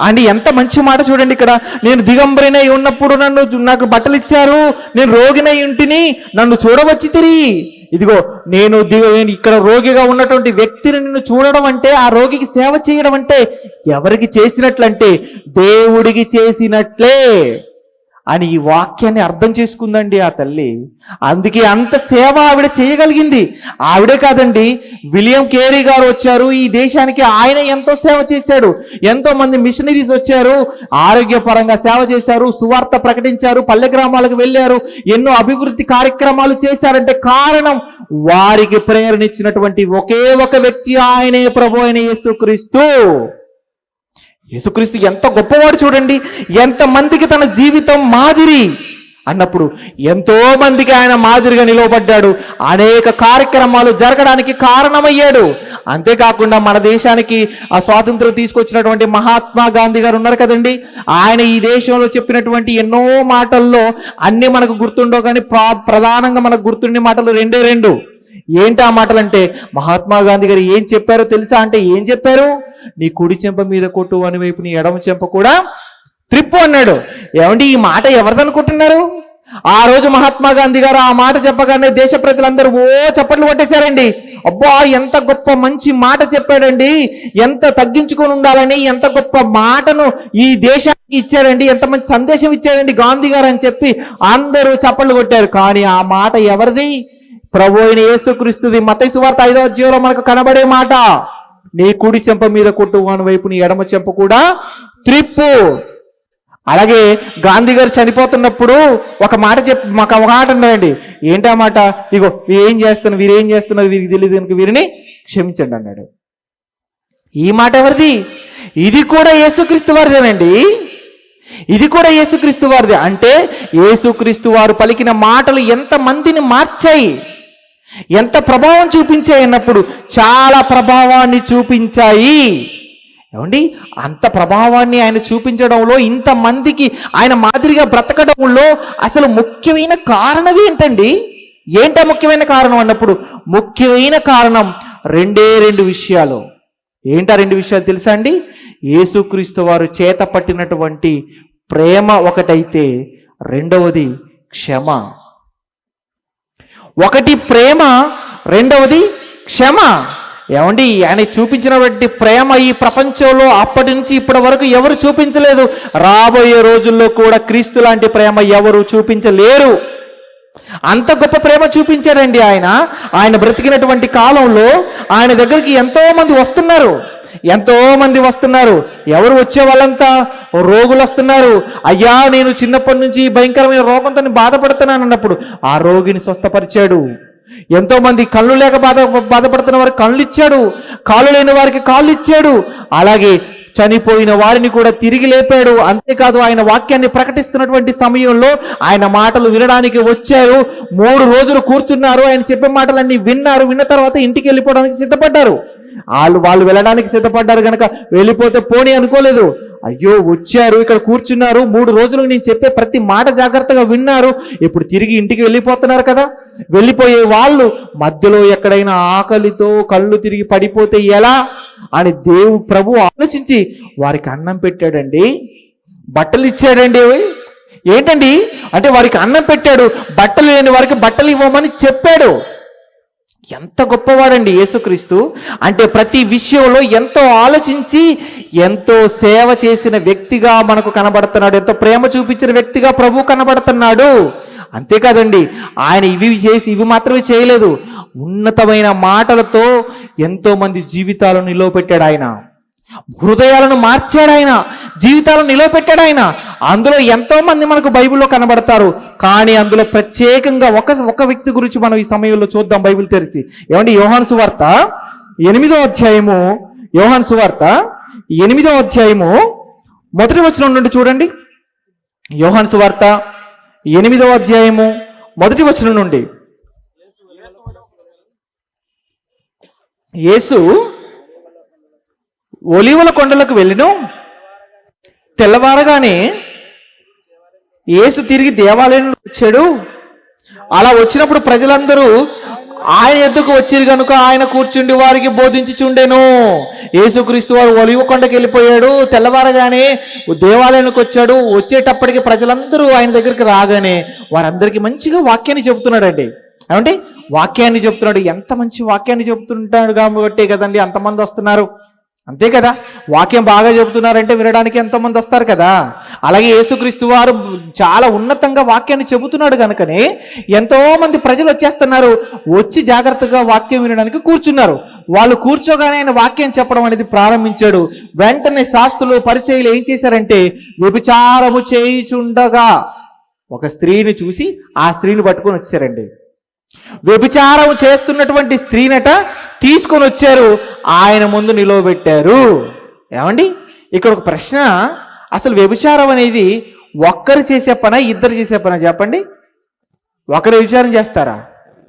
Speaker 2: అని. ఎంత మంచి మాట చూడండి ఇక్కడ. నేను దిగంబరినై ఉన్నప్పుడు నాకు బట్టలు ఇచ్చారు, నేను రోగినై ఉంటిని, నన్ను చూడవచ్చితిరి. ఇదిగో నేను ఇక్కడ రోగిగా ఉన్నటువంటి వ్యక్తిని నిన్ను చూడడం అంటే, ఆ రోగికి సేవ చేయడం అంటే ఎవరికి చేసినట్లంటే దేవుడికి చేసినట్లే. అని ఈ వాక్యాన్ని అర్థం చేసుకుందండి ఆ తల్లి. అందుకే అంత సేవ ఆవిడ చేయగలిగింది. ఆవిడే కాదండి, విలియం కేరీ గారు వచ్చారు ఈ దేశానికి. ఆయన ఎంతో సేవ చేశాడు. ఎంతో మంది మిషనరీస్ వచ్చారు, ఆరోగ్యపరంగా సేవ చేశారు, సువార్త ప్రకటించారు, పల్లె గ్రామాలకు వెళ్ళారు, ఎన్నో అభివృద్ధి కార్యక్రమాలు చేశారంటే కారణం వారికి ప్రేరణిచ్చినటువంటి ఒకే ఒక వ్యక్తి, ఆయనే ప్రభు అయిన యేసుక్రీస్తు. యేసుక్రీస్తు ఎంత గొప్పవాడు చూడండి. ఎంతమందికి తన జీవితం మాదిరి అన్నప్పుడు ఎంతో మందికి ఆయన మాదిరిగా నిలవబడ్డాడు. అనేక కార్యక్రమాలు జరగడానికి కారణమయ్యాడు. అంతేకాకుండా మన దేశానికి ఆ స్వాతంత్రం తీసుకొచ్చినటువంటి మహాత్మా గాంధీ గారు ఉన్నారు కదండి. ఆయన ఈ దేశంలో చెప్పినటువంటి ఎన్నో మాటల్లో అన్ని మనకు గుర్తుండవు, కానీ ప్రధానంగా మనకు గుర్తుండే మాటలు రెండే రెండు. ఏంటి ఆ మాటలు అంటే, మహాత్మా గాంధీ గారు ఏం చెప్పారో తెలుసా అంటే ఏం చెప్పారు? నీ కుడి చెంప మీద కొట్టు, అని వైపు నీ ఎడమ చెంప కూడా త్రిప్పు అన్నాడు. ఏమండి ఈ మాట ఎవరిదనుకుంటున్నారు? ఆ రోజు మహాత్మా గాంధీ గారు ఆ మాట చెప్పగానే దేశ ప్రజలందరూ చప్పట్లు కొట్టేశారండి. అబ్బా ఎంత గొప్ప మంచి మాట చెప్పాడండి, ఎంత తగ్గించుకొని ఉండాలని, ఎంత గొప్ప మాటను ఈ దేశానికి ఇచ్చాడండి, ఎంత మంచి సందేశం ఇచ్చాడండి గాంధీ గారు అని చెప్పి అందరూ చప్పట్లు కొట్టారు. కానీ ఆ మాట ఎవరిది? ప్రభు అయిన యేసుక్రీస్తుది. మత్తయి సువార్త 5వ అధ్యాయంలో మనకు కనబడే మాట, నీ కుడి చెంప మీద కొట్టు, అని వైపు నీ ఎడమ చెంప కూడా త్రిప్పు. అలాగే గాంధీ గారు చనిపోతున్నప్పుడు ఒక మాట మాకు ఒక మాట ఉన్నాయండి. ఏంటి ఆ మాట? ఇగో వీరేం చేస్తున్నారు వీరికి తెలియదు కనుక వీరిని క్షమించండి అన్నాడు. ఈ మాట ఎవరిది? ఇది కూడా యేసుక్రీస్తు వారిదేనండి. ఇది కూడా యేసుక్రీస్తు వారిదే. అంటే యేసుక్రీస్తు వారు పలికిన మాటలు ఎంత మందిని మార్చాయి, ఎంత ప్రభావం చూపించాయి అన్నప్పుడు చాలా ప్రభావాన్ని చూపించాయి. ఏమండి అంత ప్రభావాన్ని ఆయన చూపించడంలో, ఇంతమందికి ఆయన మాదిరిగా బ్రతకడంలో అసలు ముఖ్యమైన కారణం ఏంటండి? ఏంటా ముఖ్యమైన కారణం అన్నప్పుడు, ముఖ్యమైన కారణం రెండు విషయాలు. ఏంటా రెండు విషయాలు తెలుసా అండి? యేసుక్రీస్తు వారు చేత పట్టినటువంటి ప్రేమ ఒకటైతే, రెండవది క్షమ. ఒకటి ప్రేమ, రెండవది క్షమ. ఏమండి ఆయన చూపించినటువంటి ప్రేమ ఈ ప్రపంచంలో అప్పటి నుంచి ఇప్పటి వరకు ఎవరు చూపించలేదు. రాబోయే రోజుల్లో కూడా క్రీస్తు లాంటి ప్రేమ ఎవరు చూపించలేరు. అంత గొప్ప ప్రేమ చూపించాడండి ఆయన. ఆయన బ్రతికినటువంటి కాలంలో ఆయన దగ్గరికి ఎంతో మంది వస్తున్నారు. ఎవరు వచ్చే వాళ్ళంతా? రోగులు వస్తున్నారు. అయ్యా నేను చిన్నప్పటి నుంచి భయంకరమైన రోగంతో బాధపడుతున్నాను అన్నప్పుడు ఆ రోగిని స్వస్థపరిచాడు. ఎంతో మంది కళ్ళు లేక బాధపడుతున్న వారికి కళ్ళు ఇచ్చాడు, కాళ్ళు లేని వారికి కాళ్ళు ఇచ్చాడు. అలాగే చనిపోయిన వారిని కూడా తిరిగి లేపాడు. అంతేకాదు ఆయన వాక్యాన్ని ప్రకటిస్తున్నటువంటి సమయంలో ఆయన మాటలు వినడానికి వచ్చారు. 3 రోజులు కూర్చున్నారు. ఆయన చెప్పే మాటలన్నీ విన్నారు. విన్న తర్వాత ఇంటికి వెళ్ళిపోవడానికి సిద్ధపడ్డారు. వాళ్ళు వెళ్ళడానికి సిద్ధపడ్డారు కనుక వెళ్ళిపోతే పోనీ అనుకోలేదు. అయ్యో వచ్చారు, ఇక్కడ కూర్చున్నారు, 3 రోజులు నేను చెప్పే ప్రతి మాట జాగ్రత్తగా విన్నారు, ఇప్పుడు తిరిగి ఇంటికి వెళ్ళిపోతున్నారు కదా. వెళ్ళిపోయే వాళ్ళు మధ్యలో ఎక్కడైనా ఆకలితో కళ్ళు తిరిగి పడిపోతే ఎలా అని ప్రభు ఆలోచించి వారికి అన్నం పెట్టాడండి, బట్టలు ఇచ్చాడండి. ఏంటండి అంటే వారికి అన్నం పెట్టాడు, బట్టలు లేని వారికి బట్టలు ఇవ్వమని చెప్పాడు. ఎంత గొప్పవాడండి యేసుక్రీస్తు. అంటే ప్రతి విషయంలో ఎంతో ఆలోచించి ఎంతో సేవ చేసిన వ్యక్తిగా మనకు కనబడుతున్నాడు. ఎంతో ప్రేమ చూపించిన వ్యక్తిగా ప్రభు కనబడుతున్నాడు. అంతేకాదండి ఆయన ఇవి మాత్రమే చేయలేదు. ఉన్నతమైన మాటలతో ఎంతో మంది జీవితాలను నిలవపెట్టాడు ఆయన. హృదయాలను మార్చాడు ఆయన, జీవితాలను నిలవపెట్టాడు ఆయన. అందులో ఎంతో మంది మనకు బైబిల్లో కనబడతారు. కానీ అందులో ప్రత్యేకంగా ఒక వ్యక్తి గురించి మనం ఈ సమయంలో చూద్దాం బైబిల్ తెరిచి. ఏమండి యోహాను సువార్త 8వ అధ్యాయము, యోహాను సువార్త 8వ అధ్యాయము 1వ వచనం నుండి చూడండి. యోహాను సువార్త 8వ అధ్యాయము 1వ వచనం నుండి. యేసు ఒలీవల కొండలకు వెళ్ళిను. తెల్లవారగానే యేసు తిరిగి దేవాలయంలో వచ్చాడు. అలా వచ్చినప్పుడు ప్రజలందరూ ఆయన ఎద్దుకు వచ్చిరు కనుక ఆయన కూర్చుండి వారికి బోధించుచుండెను. యేసుక్రీస్తు వారు ఒలీవ కొండకి వెళ్ళిపోయాడు. తెల్లవారగానే దేవాలయానికి వచ్చాడు. వచ్చేటప్పటికి ప్రజలందరూ ఆయన దగ్గరికి రాగానే వారందరికీ మంచిగా వాక్యాన్ని చెబుతున్నాడండి. ఏమంటే వాక్యాన్ని చెప్తున్నాడు. ఎంత మంచి వాక్యాన్ని చెబుతుంటాడు కాబట్టి కదండి అంతమంది వస్తున్నారు. అంతే కదా, వాక్యం బాగా చెబుతున్నారంటే వినడానికి ఎంతోమంది వస్తారు కదా. అలాగే యేసుక్రీస్తు వారు చాలా ఉన్నతంగా వాక్యాన్ని చెబుతున్నాడు కనుకనే ఎంతోమంది ప్రజలు వచ్చేస్తున్నారు, వచ్చి జాగ్రత్తగా వాక్యం వినడానికి కూర్చున్నారు. వాళ్ళు కూర్చోగానే ఆయన వాక్యం చెప్పడం అనేది ప్రారంభించాడు. వెంటనే శాస్త్రులు పరిసయ్యులు ఏం చేశారంటే, వ్యభిచారము చేయుచుండగా ఒక స్త్రీని చూసి ఆ స్త్రీని పట్టుకొని వచ్చారండి. వ్యభిచారం చేస్తున్నటువంటి స్త్రీనట తీసుకొని వచ్చారు, ఆయన ముందు నిలవబెట్టారు. ఏమండి, ఇక్కడ ఒక ప్రశ్న, అసలు వ్యభిచారం అనేది ఒక్కరు చేసే పనా, ఇద్దరు చేసే పనా చెప్పండి? ఒకరు వ్యభిచారం చేస్తారా?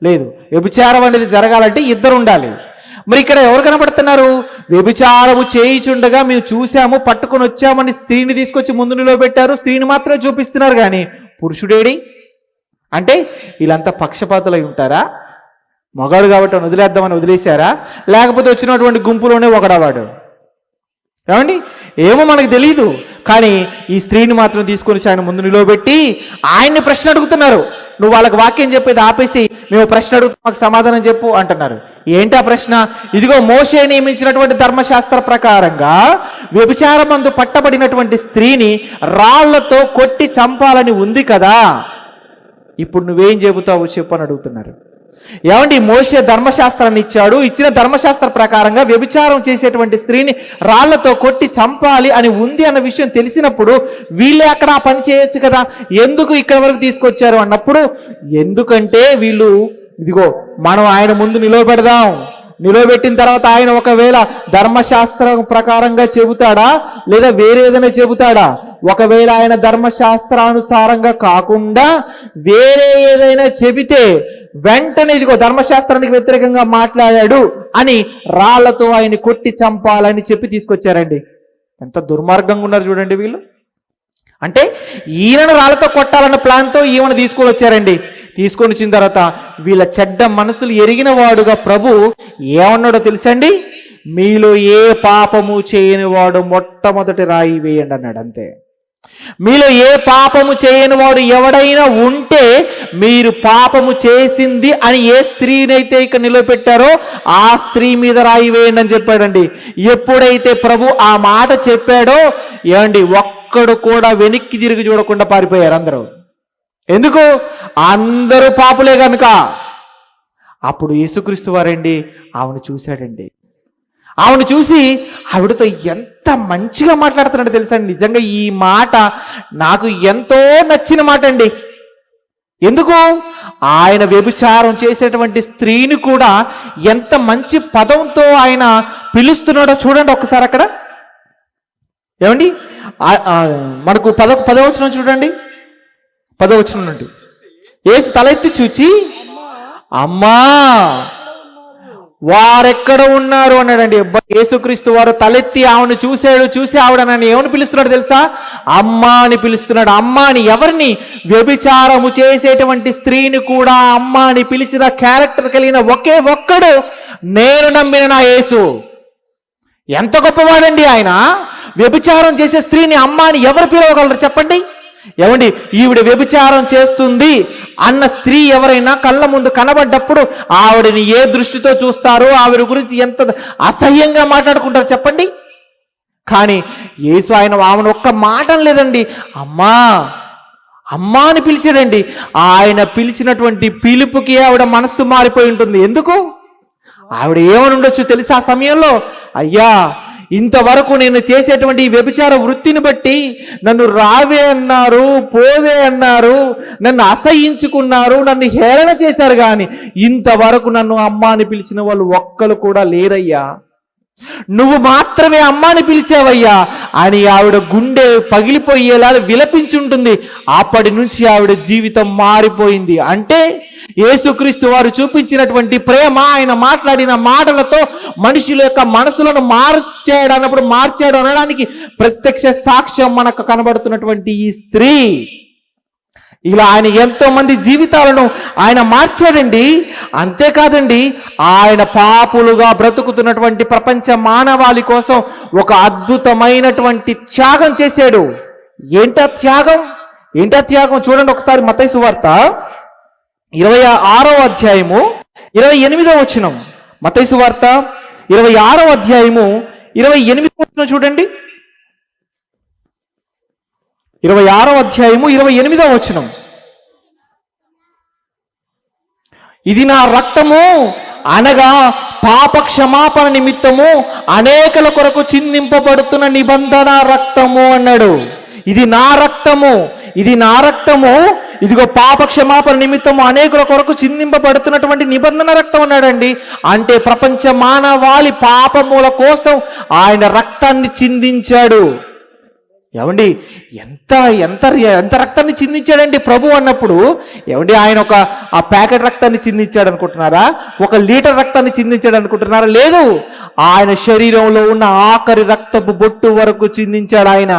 Speaker 2: లేదు. వ్యభిచారం అనేది జరగాలంటే ఇద్దరు ఉండాలి. మరి ఇక్కడ ఎవరు కనబడుతున్నారు? వ్యభిచారము చేయిచుండగా మేము చూసాము, పట్టుకొని వచ్చామని స్త్రీని తీసుకొచ్చి ముందు నిలవబెట్టారు. స్త్రీని మాత్రమే చూపిస్తున్నారు, కానీ పురుషుడేడి? అంటే వీళ్ళంతా పక్షపాతులై ఉంటారా? మగాడు కాబట్టి వదిలేద్దామని వదిలేశారా? లేకపోతే వచ్చినటువంటి గుంపులోనే ఒకడవాడు? ఏమండి, ఏమో మనకు తెలియదు. కానీ ఈ స్త్రీని మాత్రం తీసుకొని ఆయన ముందు నిలవబెట్టి ఆయన్ని ప్రశ్న అడుగుతున్నారు. నువ్వు వాళ్ళకి వాక్యం చెప్పేది ఆపేసి మేము ప్రశ్న అడుగుతాం, మాకు సమాధానం చెప్పు అంటున్నారు. ఏంటి ఆ ప్రశ్న? ఇదిగో మోషే నియమించినటువంటి ధర్మశాస్త్ర ప్రకారంగా వ్యభిచారమందు పట్టబడినటువంటి స్త్రీని రాళ్లతో కొట్టి చంపాలని ఉంది కదా, ఇప్పుడు నువ్వేం చెబుతావు చెప్పు అని అడుగుతున్నారు. ఏమండి, మోషే ధర్మశాస్త్రాన్ని ఇచ్చాడు. ఇచ్చిన ధర్మశాస్త్ర ప్రకారంగా వ్యభిచారం చేసేటువంటి స్త్రీని రాళ్లతో కొట్టి చంపాలి అని ఉంది అన్న విషయం తెలిసినప్పుడు వీళ్ళే అక్కడ ఆ పని చేయొచ్చు కదా, ఎందుకు ఇక్కడ వరకు తీసుకొచ్చారు అన్నప్పుడు, ఎందుకంటే వీళ్ళు ఇదిగో మనం ఆయన ముందు నిలవబెడదాం, నిలవబెట్టిన తర్వాత ఆయన ఒకవేళ ధర్మశాస్త్రం ప్రకారంగా చెబుతాడా లేదా వేరే ఏదైనా చెబుతాడా? ఒకవేళ ఆయన ధర్మశాస్త్రానుసారంగా కాకుండా వేరే ఏదైనా చెబితే వెంటనే ఇదిగో ధర్మశాస్త్రానికి వ్యతిరేకంగా మాట్లాడాడు అని రాళ్లతో ఆయన కొట్టి చంపాలని చెప్పి తీసుకొచ్చారండి. ఎంత దుర్మార్గంగా ఉన్నారు చూడండి వీళ్ళు. అంటే ఈయనను రాళ్లతో కొట్టాలన్న ప్లాన్తో ఈయన తీసుకొని వచ్చారండి. తీసుకొని వచ్చిన తర్వాత వీళ్ళ చెడ్డ మనసులు ఎరిగిన వాడుగా ప్రభు ఏమన్నాడో తెలుసండి? మీలో ఏ పాపము చేయని వాడు మొట్టమొదటి రాయి వేయండి అన్నాడు. అంతే. మీలో ఏ పాపము చేయని వాడు ఎవడైనా ఉంటే మీరు పాపము చేసింది అని ఏ స్త్రీనైతే ఇక్కడ నిలబెట్టారో ఆ స్త్రీ మీద రాయి వేయండి అని చెప్పాడండి. ఎప్పుడైతే ప్రభు ఆ మాట చెప్పాడో ఏమండి, ఒక్కడు కూడా వెనక్కి తిరిగి చూడకుండా పారిపోయారు అందరూ. ఎందుకు? అందరూ పాపులే కనుక. అప్పుడు యేసుక్రీస్తు వారండి ఆవిడ చూశాడండి. ఆవిడ చూసి ఆవిడతో ఎంత మంచిగా మాట్లాడుతున్నాడు తెలుసా? నిజంగా ఈ మాట నాకు ఎంతో నచ్చిన మాట అండి. ఎందుకు? ఆయన వ్యభిచారం చేసేటువంటి స్త్రీని కూడా ఎంత మంచి పదంతో ఆయన పిలుస్తున్నాడో చూడండి ఒక్కసారి అక్కడ. ఏమండి, మనకు పదవచనం చూడండి. 10వ వచనం నుండి, యేసు తలెత్తి చూచి అమ్మా వారెక్కడ ఉన్నారు అన్నాడండి. యేసుక్రీస్తు వారు తలెత్తి ఆవిడని చూశాడు. చూసి ఆవిడ నన్ను ఏమని పిలుస్తున్నాడు తెలుసా? అమ్మా అని పిలుస్తున్నాడు. అమ్మా అని. ఎవరిని? వ్యభిచారము చేసేటువంటి స్త్రీని కూడా అమ్మా అని పిలిచిన క్యారెక్టర్ కలిగిన ఒకే ఒక్కడు నేను నమ్మిన నా యేసు. ఎంత గొప్పవాడండి ఆయన! వ్యభిచారం చేసే స్త్రీని అమ్మా అని ఎవరు పిలవగలరు చెప్పండి? ఏమండి, ఈవిడ వ్యభిచారం చేస్తుంది అన్న స్త్రీ ఎవరైనా కళ్ళ ముందు కనబడ్డప్పుడు ఆవిడని ఏ దృష్టితో చూస్తారో, ఆవిడ గురించి ఎంత అసహ్యంగా మాట్లాడుకుంటారు చెప్పండి. కానీ యేసు ఆమెను ఒక్క మాట లేదండి, అమ్మా అమ్మా అని పిలిచాడండి. ఆయన పిలిచినటువంటి పిలుపుకి ఆవిడ మనస్సు మారిపోయి ఉంటుంది. ఎందుకు? ఆవిడ ఏమని ఉండొచ్చు తెలుసా ఆ సమయంలో? అయ్యా, ఇంతవరకు నేను చేసేటువంటి వ్యభిచార వృత్తిని బట్టి నన్ను రావే అన్నారు, పోవే అన్నారు, నన్ను అసహించుకున్నారు, నన్ను హేళన చేశారు, కానీ ఇంతవరకు నన్ను అమ్మ అని పిలిచిన వాళ్ళు ఒక్కరు కూడా లేరయ్యా. నువ్వు మాత్రమే అమ్మాని పిలిచావయ్యా అని ఆవిడ గుండె పగిలిపోయేలా విలపించుంటుంది. అప్పటి నుంచి ఆవిడ జీవితం మారిపోయింది. అంటే యేసుక్రీస్తు వారు చూపించినటువంటి ప్రేమ, ఆయన మాట్లాడిన మాటలతో మనుషుల యొక్క మనసులను మార్చాడు అనడానికి ప్రత్యక్ష సాక్ష్యం మనకు కనబడుతున్నటువంటి ఈ స్త్రీ. ఇలా ఆయన ఎంతో మంది జీవితాలను ఆయన మార్చాడండి. అంతేకాదండి, ఆయన పాపులుగా బ్రతుకుతున్నటువంటి ప్రపంచ మానవాళి కోసం ఒక అద్భుతమైనటువంటి త్యాగం చేశాడు. ఏంటా త్యాగం? చూడండి ఒకసారి మత్తయి సువార్త 26వ అధ్యాయము 28వ వచనం. మత్తయి సువార్త 26వ అధ్యాయము 28 వచనం చూడండి. 26వ అధ్యాయము 28వ వచనం. ఇది నా రక్తము అనగా పాప క్షమాపణ నిమిత్తము అనేకల కొరకు చిందింపబడుతున్న నిబంధన రక్తము అన్నాడు. ఇది నా రక్తము, ఇది నా రక్తము, ఇదిగో పాప క్షమాపణ నిమిత్తము అనేకుల కొరకు చిందింపబడుతున్నటువంటి నిబంధన రక్తం అన్నాడండి. అంటే ప్రపంచ మానవాళి పాపముల కోసం ఆయన రక్తాన్ని చిందించాడు. ఏమండి, ఎంత ఎంత ఎంత రక్తాన్ని చిందించాడండి ప్రభు అన్నప్పుడు. ఏమండి, ఆయన ఆ ప్యాకెట్ రక్తాన్ని చిందించాడు అనుకుంటున్నారా? 1 లీటర్ రక్తాన్ని చిందించాడు అనుకుంటున్నారా? లేదు, ఆయన శరీరంలో ఉన్న ఆఖరి రక్తపు బొట్టు వరకు చిందించాడు ఆయన.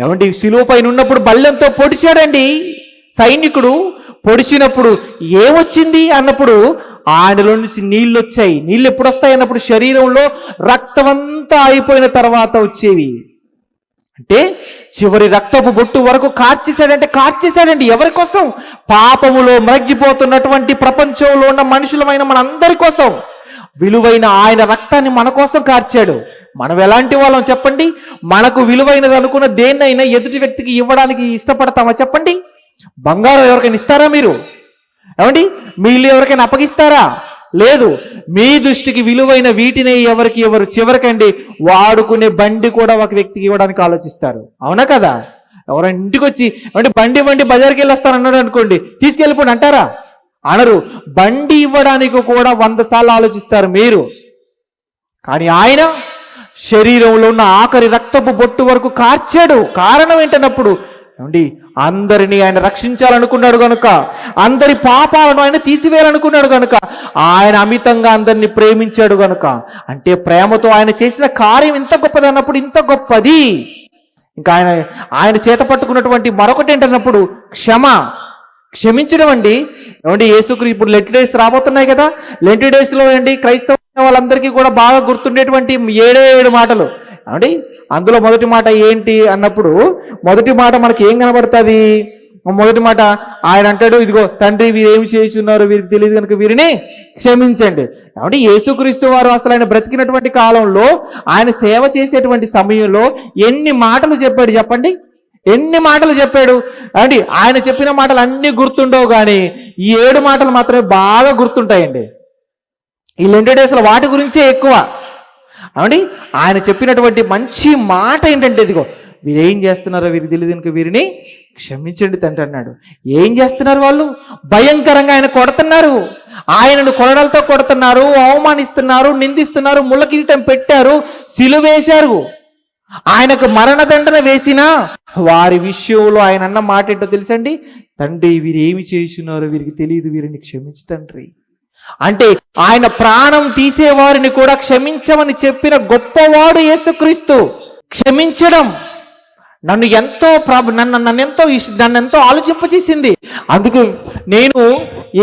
Speaker 2: ఏమండి, శిలువ పైన ఉన్నప్పుడు బల్లెంతో పొడిచాడండి సైనికుడు. పొడిచినప్పుడు ఏమొచ్చింది అన్నప్పుడు ఆయనలో నుంచి నీళ్ళు వచ్చాయి. నీళ్ళు ఎప్పుడు వస్తాయి అన్నప్పుడు శరీరంలో రక్తం అంతా అయిపోయిన తర్వాత వచ్చేవి. అంటే చివరి రక్తపు బొట్టు వరకు కార్చేశాడండి. ఎవరి కోసం? పాపములో మ్రగ్గిపోతున్నటువంటి ప్రపంచంలో ఉన్న మనుషులమైన మనందరి కోసం విలువైన ఆయన రక్తాన్ని మన కోసం కార్చాడు. మనం ఎలాంటి వాళ్ళం చెప్పండి? మనకు విలువైనది అనుకున్న దేన్నైనా ఎదుటి వ్యక్తికి ఇవ్వడానికి ఇష్టపడతామా చెప్పండి? బంగారం ఎవరికైనా ఇస్తారా మీరు? ఏమండి, మీ ఇల్లు ఎవరికైనా అప్పగిస్తారా? లేదు. మీ దృష్టికి విలువైన వీటిని ఎవరు చివరికండి వాడుకునే బండి కూడా ఒక వ్యక్తికి ఇవ్వడానికి ఆలోచిస్తారు. అవునా కదా? ఎవరైనా ఇంటికి వచ్చి అంటే బండి బజార్కి వెళ్ళొస్తాను అన్నాడు అనుకోండి, తీసుకెళ్ళిపోండి అంటారా? అనరు. బండి ఇవ్వడానికి కూడా 100 సార్లు ఆలోచిస్తారు మీరు. కానీ ఆయన శరీరంలో ఉన్న ఆఖరి రక్తపు బొట్టు వరకు కార్చాడు. కారణం ఏంటన్నప్పుడు ఏమండి, అందరినీ ఆయన రక్షించాలనుకున్నాడు కనుక, అందరి పాపాలను ఆయన తీసివేయాలనుకున్నాడు కనుక, ఆయన అమితంగా అందరినీ ప్రేమించాడు కనుక. అంటే ప్రేమతో ఆయన చేసిన కార్యం ఇంత గొప్పది అన్నప్పుడు ఇంత గొప్పది. ఇంకా ఆయన చేత పట్టుకున్నటువంటి మరొకటి ఏంటన్నప్పుడు క్షమించడం అండి. ఏమండి, యేసుక్రీస్తు ఇప్పుడు లెంట్ డేస్ రాబోతున్నాయి కదా. లెంట్ డేస్లో అండి క్రైస్తవ వాళ్ళందరికీ కూడా బాగా గుర్తుండేటువంటి 7 మాటలు. ఏమండి, అందులో మొదటి మాట ఏంటి అన్నప్పుడు, మొదటి మాట మనకి ఏం కనబడుతుంది? మొదటి మాట ఆయన అంటాడు, ఇదిగో తండ్రి వీరు ఏమి చేస్తున్నారు వీరికి తెలియదు కనుక వీరిని క్షమించండి. ఏమంటే యేసుక్రీస్తు వారు అసలు ఆయన బ్రతికినటువంటి కాలంలో, ఆయన సేవ చేసేటువంటి సమయంలో ఎన్ని మాటలు చెప్పాడు చెప్పండి? ఎన్ని మాటలు చెప్పాడు అండి? ఆయన చెప్పిన మాటలు అన్నీ గుర్తుండవు, కానీ ఈ 7 మాటలు మాత్రమే బాగా గుర్తుంటాయండి. ఈ లెంట్ డేస్లో వాటి గురించే ఎక్కువ. ఏమండి, ఆయన చెప్పినటువంటి మంచి మాట ఏంటంటే, ఇదిగో వీరు ఏం చేస్తున్నారో వీరికి తెలియదు కనుక వీరిని క్షమించండి తండ్రి అన్నాడు. ఏం చేస్తున్నారు వాళ్ళు? భయంకరంగా ఆయన కొడుతున్నారు. ఆయనను కొరడాలతో కొడుతున్నారు, అవమానిస్తున్నారు, నిందిస్తున్నారు, ముళ్ళ కిరీటం పెట్టారు, సిలువేశారు. ఆయనకు మరణదండన వేసినా వారి విషయంలో ఆయన అన్న మాట ఏంటో తెలుసండి? తండ్రి వీరు ఏమి చేస్తున్నారో వీరికి తెలియదు, వీరిని క్షమించు తండ్రి. అంటే ఆయన ప్రాణం తీసేవారిని కూడా క్షమించమని చెప్పిన గొప్పవాడు యేసుక్రీస్తు. క్షమించడం నన్ను ఎంతో ఆలోచింపచేసింది. అందుకు నేను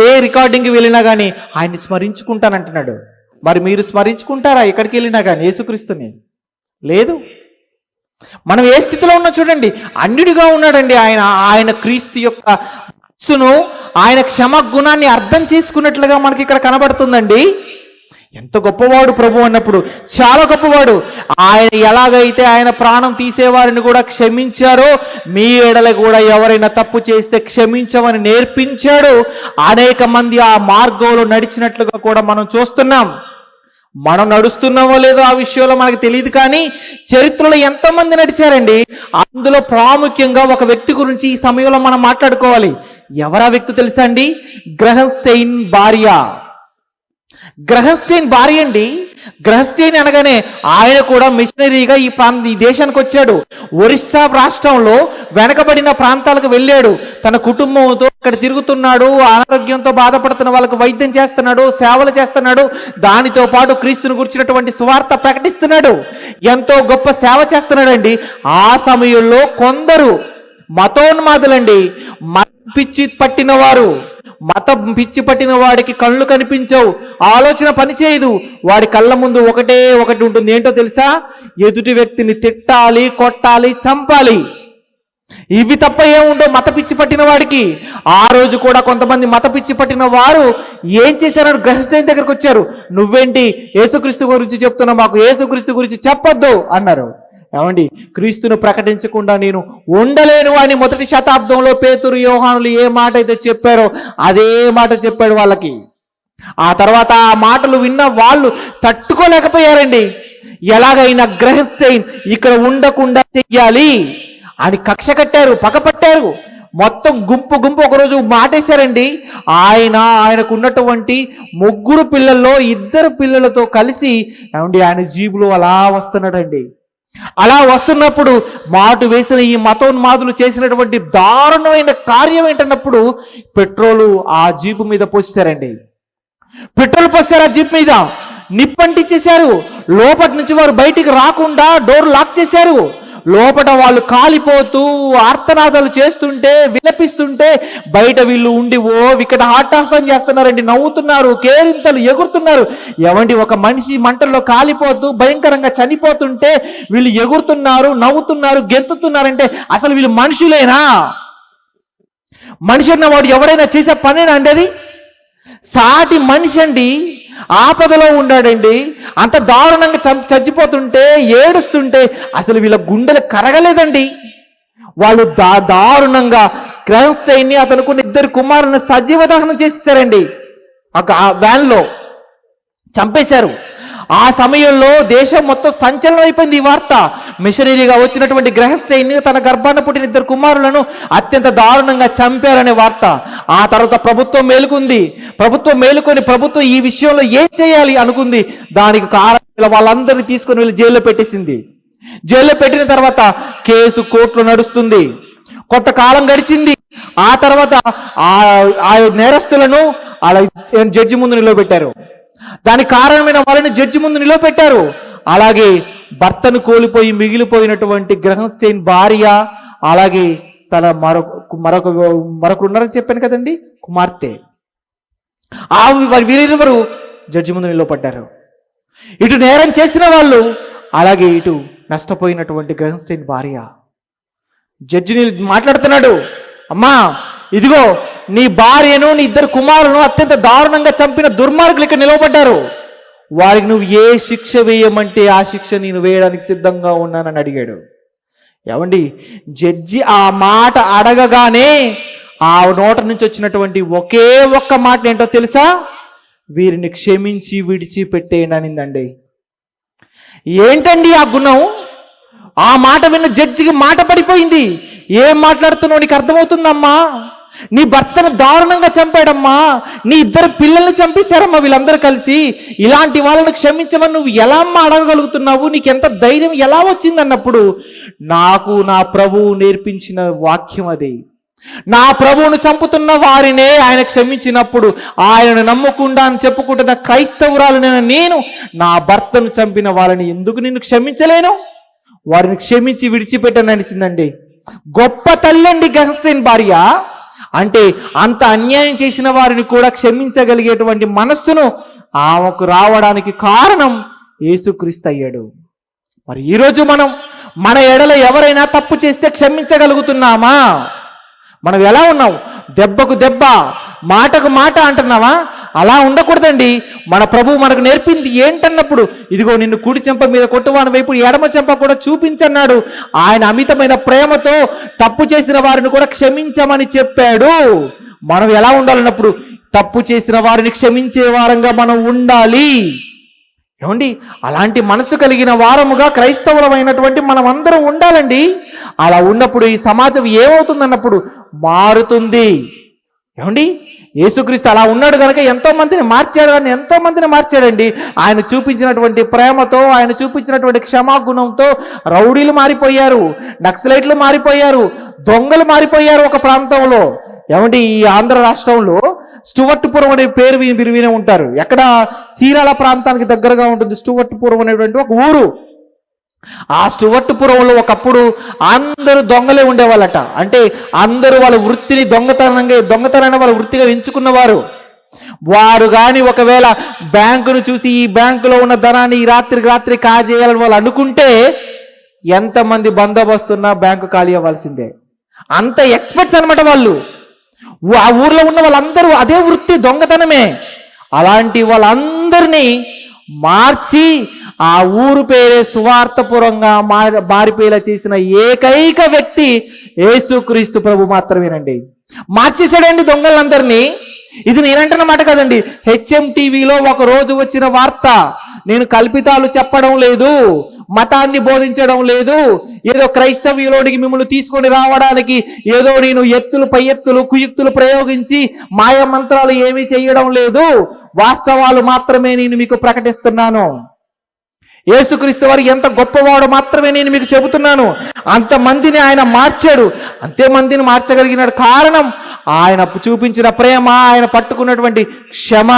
Speaker 2: ఏ రికార్డింగ్కి వెళ్ళినా కానీ ఆయన్ని స్మరించుకుంటానంటున్నాడు. మరి మీరు స్మరించుకుంటారా ఎక్కడికి వెళ్ళినా కానీ యేసుక్రీస్తుని? లేదు. మనం ఏ స్థితిలో ఉన్నా చూడండి, అన్యుడిగా ఉన్నాడండి ఆయన క్రీస్తు యొక్క ఆయన క్షమ గుణాన్ని అర్థం చేసుకున్నట్లుగా మనకి ఇక్కడ కనబడుతుందండి. ఎంత గొప్పవాడు ప్రభు అన్నప్పుడు, చాలా గొప్పవాడు. ఆయన ఎలాగైతే ఆయన ప్రాణం తీసేవారిని కూడా క్షమించారో, మీ ఎడల కూడా ఎవరైనా తప్పు చేస్తే క్షమించమని నేర్పించాడు. అనేక మంది ఆ మార్గంలో నడిచినట్లుగా కూడా మనం చూస్తున్నాం. మనం నడుస్తున్నామో లేదో ఆ విషయంలో మనకు తెలియదు, కానీ చరిత్రలో ఎంతమంది నడిచారండి. అందులో ప్రాముఖ్యంగా ఒక వ్యక్తి గురించి ఈ సమయంలో మనం మాట్లాడుకోవాలి. ఎవరా వ్యక్తి తెలుసా అండి? గ్రహంస్టైన్ భార్య అండి. గ్రహస్టైన్ అనగానే ఆయన కూడా మిషనరీగా ఈ దేశానికి వచ్చాడు. ఒరిస్సా రాష్ట్రంలో వెనకబడిన ప్రాంతాలకు వెళ్ళాడు. తన కుటుంబంతో ఇక్కడ తిరుగుతున్నాడు. అనారోగ్యంతో బాధపడుతున్న వాళ్ళకు వైద్యం చేస్తున్నాడు, సేవలు చేస్తున్నాడు. దానితో పాటు క్రీస్తుని గురించినటువంటి సువార్త ప్రకటిస్తున్నాడు. ఎంతో గొప్ప సేవ చేస్తున్నాడండి. ఆ సమయంలో కొందరు మతోన్మాదులండి, పిచ్చి పట్టిన వాడికి కళ్ళు కనిపించవు, ఆలోచన పనిచేయదు. వాడి కళ్ళ ముందు ఒకటి ఉంటుంది. ఏంటో తెలుసా? ఎదుటి వ్యక్తిని తిట్టాలి, కొట్టాలి, చంపాలి. ఇవి తప్ప ఏముండో మత పిచ్చి పట్టిన వాడికి. ఆ రోజు కూడా కొంతమంది మత పిచ్చి పట్టిన వారు ఏం చేశారని గ్రహించడం దగ్గరకు వచ్చారు. నువ్వేంటి యేసుక్రీస్తు గురించి చెప్తున్నావు, మాకు యేసుక్రీస్తు గురించి చెప్పొద్దు అన్నారు. ఏమండి, క్రీస్తును ప్రకటించకుండా నేను ఉండలేను అని మొదటి శతాబ్దంలో పేతురు, యోహానులు ఏ మాట అయితే చెప్పారో అదే మాట చెప్పాడు వాళ్ళకి. ఆ తర్వాత ఆ మాటలు విన్న వాళ్ళు తట్టుకోలేకపోయారండి. ఎలాగైనా గ్రహస్టైన్ ఇక్కడ ఉండకుండా చెయ్యాలి అని కక్ష కట్టారు, పగపట్టారు. మొత్తం గుంపు ఒకరోజు మాటేశారండి. ఆయనకు ఉన్నటువంటి 3 పిల్లల్లో 2 పిల్లలతో కలిసి ఏమండి ఆయన జీబులో అలా వస్తున్నాడండి. అలా వస్తున్నప్పుడు మాటు వేసిన ఈ మతోన్మాదులు చేసినటువంటి దారుణమైన కార్యం ఏంటన్నప్పుడు పెట్రోలు ఆ జీపు మీద పోసారండి. పెట్రోల్ పోసారు ఆ జీప్ మీద, నిప్పంటిచ్చేశారు. లోపటి నుంచి వారు బయటికి రాకుండా డోర్ లాక్ చేశారు. లోపల వాళ్ళు కాలిపోతూ ఆర్తనాదాలు చేస్తుంటే, విలపిస్తుంటే బయట వీళ్ళు ఉండి ఇక్కడ హాటాసం చేస్తున్నారండి, నవ్వుతున్నారు, కేరింతలు ఎగురుతున్నారు. ఏమండి, ఒక మనిషి మంటల్లో కాలిపోతూ భయంకరంగా చనిపోతుంటే వీళ్ళు ఎగురుతున్నారు, నవ్వుతున్నారు, గెంతుతున్నారంటే అసలు వీళ్ళు మనుషులేనా? మనిషి అన్నవాడు ఎవడైనా చేసే పనేనా అండి అది? సాటి మనిషి అండి, ఆపదలో ఉన్నాడండి, అంత దారుణంగా చచ్చిపోతుంటే ఏడుస్తుంటే అసలు వీళ్ళ గుండెలు కరగలేదండి. వాళ్ళు దారుణంగా క్రైన్స్టైన్ని అతనుకున్న 2 కుమారులను సజీవ దహనం చేసేసారండి. ఆ వ్యాన్లో చంపేశారు. ఆ సమయంలో దేశం మొత్తం సంచలనం అయిపోయింది ఈ వార్త. మిషనరీగా వచ్చినటువంటి గ్రహస్టైన్ తన గర్భాన పుట్టిన 2 కుమారులను అత్యంత దారుణంగా చంపారనే వార్త. ఆ తర్వాత ప్రభుత్వం మేలుకొని ప్రభుత్వం ఈ విషయంలో ఏం చేయాలి అనుకుంది. దానికి కారణం వాళ్ళందరినీ తీసుకొని వెళ్ళి జైల్లో పెట్టేసింది. జైల్లో పెట్టిన తర్వాత కేసు కోర్టులో నడుస్తుంది. కొంతకాలం గడిచింది. ఆ తర్వాత ఆ నేరస్తులను అలా జడ్జి ముందు నిలబెట్టారు. దానికి కారణమైన వాళ్ళని జడ్జి ముందు నిలబెట్టారు. అలాగే భర్తను కోల్పోయి మిగిలిపోయినటువంటి గ్రహస్టైన్ భార్య, అలాగే తన మరొకరు ఉన్నారని చెప్పాను కదండి, కుమార్తె, వీరిరువురు జడ్జి ముందు నిలబడ్డారు. ఇటు నేరం చేసిన వాళ్ళు, అలాగే ఇటు నష్టపోయినటువంటి గ్రహస్టైన్ భార్య. జడ్జిని మాట్లాడుతున్నాడు, అమ్మా ఇదిగో నీ భార్యను, నీ 2 కుమారులను అత్యంత దారుణంగా చంపిన దుర్మార్గులు ఇక్కడ నిలవబడ్డారు. వారికి నువ్వు ఏ శిక్ష వేయమంటే ఆ శిక్ష నేను వేయడానికి సిద్ధంగా ఉన్నానని అడిగాడు. ఏమండి, జడ్జి ఆ మాట అడగగానే ఆ నోట నుంచి వచ్చినటువంటి ఒకే ఒక్క మాట ఏంటో తెలుసా? వీరిని క్షమించి విడిచిపెట్టేయండి అనిందండి. ఏంటండి ఆ గుణం? ఆ మాట విన్న జడ్జికి మాట పడిపోయింది. ఏం మాట్లాడుతున్నావు, నీకు అర్థమవుతుందమ్మా? నీ భర్తను దారుణంగా చంపాడమ్మా, నీ 2 పిల్లల్ని చంపేశారమ్మా వీళ్ళందరూ కలిసి. ఇలాంటి వాళ్ళని క్షమించమని నువ్వు ఎలా అమ్మా అడగగలుగుతున్నావు? నీకెంత ధైర్యం ఎలా వచ్చిందన్నప్పుడు, నాకు నా ప్రభువు నేర్పించిన వాక్యం అది. నా ప్రభువును చంపుతున్న వారినే ఆయన క్షమించినప్పుడు, ఆయనను నమ్మకుండా అని చెప్పుకుంటున్న క్రైస్తవురాలైన నేను నా భర్తను చంపిన వాళ్ళని ఎందుకు నిన్ను క్షమించలేను? వారిని క్షమించి విడిచిపెట్టని అనిసిందండి. గొప్ప తల్లండి గ్రహస్టైన్ భార్య. అంటే అంత అన్యాయం చేసిన వారిని కూడా క్షమించగలిగేటువంటి మనస్సును ఆమెకు రావడానికి కారణం యేసుక్రీస్తు అయ్యాడు. మరి ఈరోజు మన ఎడల ఎవరైనా తప్పు చేస్తే క్షమించగలుగుతున్నామా? మనం ఎలా ఉన్నాం? దెబ్బకు దెబ్బ, మాటకు మాట అంటున్నావా? అలా ఉండకూడదండి. మన ప్రభువు మనకు నేర్పింది ఏంటన్నప్పుడు, ఇదిగో నిన్ను కుడి చెంప మీద కొట్టువాని వైపు ఎడమ చెంప కూడా చూపించన్నాడు. ఆయన అమితమైన ప్రేమతో తప్పు చేసిన వారిని కూడా క్షమించమని చెప్పాడు. మనం ఎలా ఉండాలన్నప్పుడు, తప్పు చేసిన వారిని క్షమించే వారంగా మనం ఉండాలి. ఏమండి, అలాంటి మనసు కలిగిన వారముగా క్రైస్తవులమైనటువంటి మనం అందరం ఉండాలండి. అలా ఉన్నప్పుడు ఈ సమాజం ఏమవుతుందన్నప్పుడు మారుతుంది. ఏమండి, యేసుక్రీస్తు అలా ఉన్నాడు కనుక ఎంతో మందిని మార్చాడండి. ఆయన చూపించినటువంటి ప్రేమతో, ఆయన చూపించినటువంటి క్షమాగుణంతో రౌడీలు మారిపోయారు, నక్సలైట్లు మారిపోయారు, దొంగలు మారిపోయారు ఒక ప్రాంతంలో. ఏమండి, ఈ ఆంధ్ర రాష్ట్రంలో స్టువర్ట్పురం అనే పేరు మీరు వినే ఉంటారు. ఎక్కడ? చీరాల ప్రాంతానికి దగ్గరగా ఉంటుంది స్టువర్ట్పురం అనేటువంటి ఒక ఊరు. ఆ స్టువర్ట్పురంలో ఒకప్పుడు అందరూ దొంగలే ఉండేవాళ్ళట. అంటే అందరూ వాళ్ళ వృత్తిని దొంగతనాన్ని వాళ్ళ వృత్తిగా ఎంచుకున్నవారు. వారు కానీ ఒకవేళ బ్యాంకును చూసి ఈ బ్యాంకులో ఉన్న ధనాన్ని ఈ రాత్రి కాజేయాలని వాళ్ళు అనుకుంటే ఎంతమంది బందోబస్తున్నా బ్యాంకు ఖాళీ అవ్వాల్సిందే. అంత ఎక్స్పర్ట్స్ అనమాట వాళ్ళు. ఆ ఊర్లో ఉన్న వాళ్ళందరూ అదే వృత్తి, దొంగతనమే. అలాంటి వాళ్ళందరినీ మార్చి ఆ ఊరు పేరే సువార్తపురంగా మారిపోయేలా చేసిన ఏకైక వ్యక్తి యేసుక్రీస్తు ప్రభు మాత్రమేనండి. మార్చేశాడండి దొంగలందరినీ. ఇది నేనంటున్న మాట కదండి, హెచ్ఎం టీవీలో ఒక రోజు వచ్చిన వార్త. నేను కల్పితాలు చెప్పడం లేదు, మతాన్ని బోధించడం లేదు, ఏదో క్రైస్తవ్యులోనికి మిమ్మల్ని తీసుకొని రావడానికి ఏదో నేను ఎత్తులు పై ఎత్తులు కుయుక్తులు ప్రయోగించి మాయ మంత్రాలు ఏమీ చేయడం లేదు. వాస్తవాలు మాత్రమే నేను మీకు ప్రకటిస్తున్నాను. యేసుక్రీస్తు వారు ఎంత గొప్పవాడు మాత్రమే నేను మీకు చెబుతున్నాను. అంతమందిని ఆయన మార్చాడు, అంతే మందిని మార్చగలిగినాడు. కారణం ఆయన చూపించిన ప్రేమ, ఆయన పట్టుకున్నటువంటి క్షమ.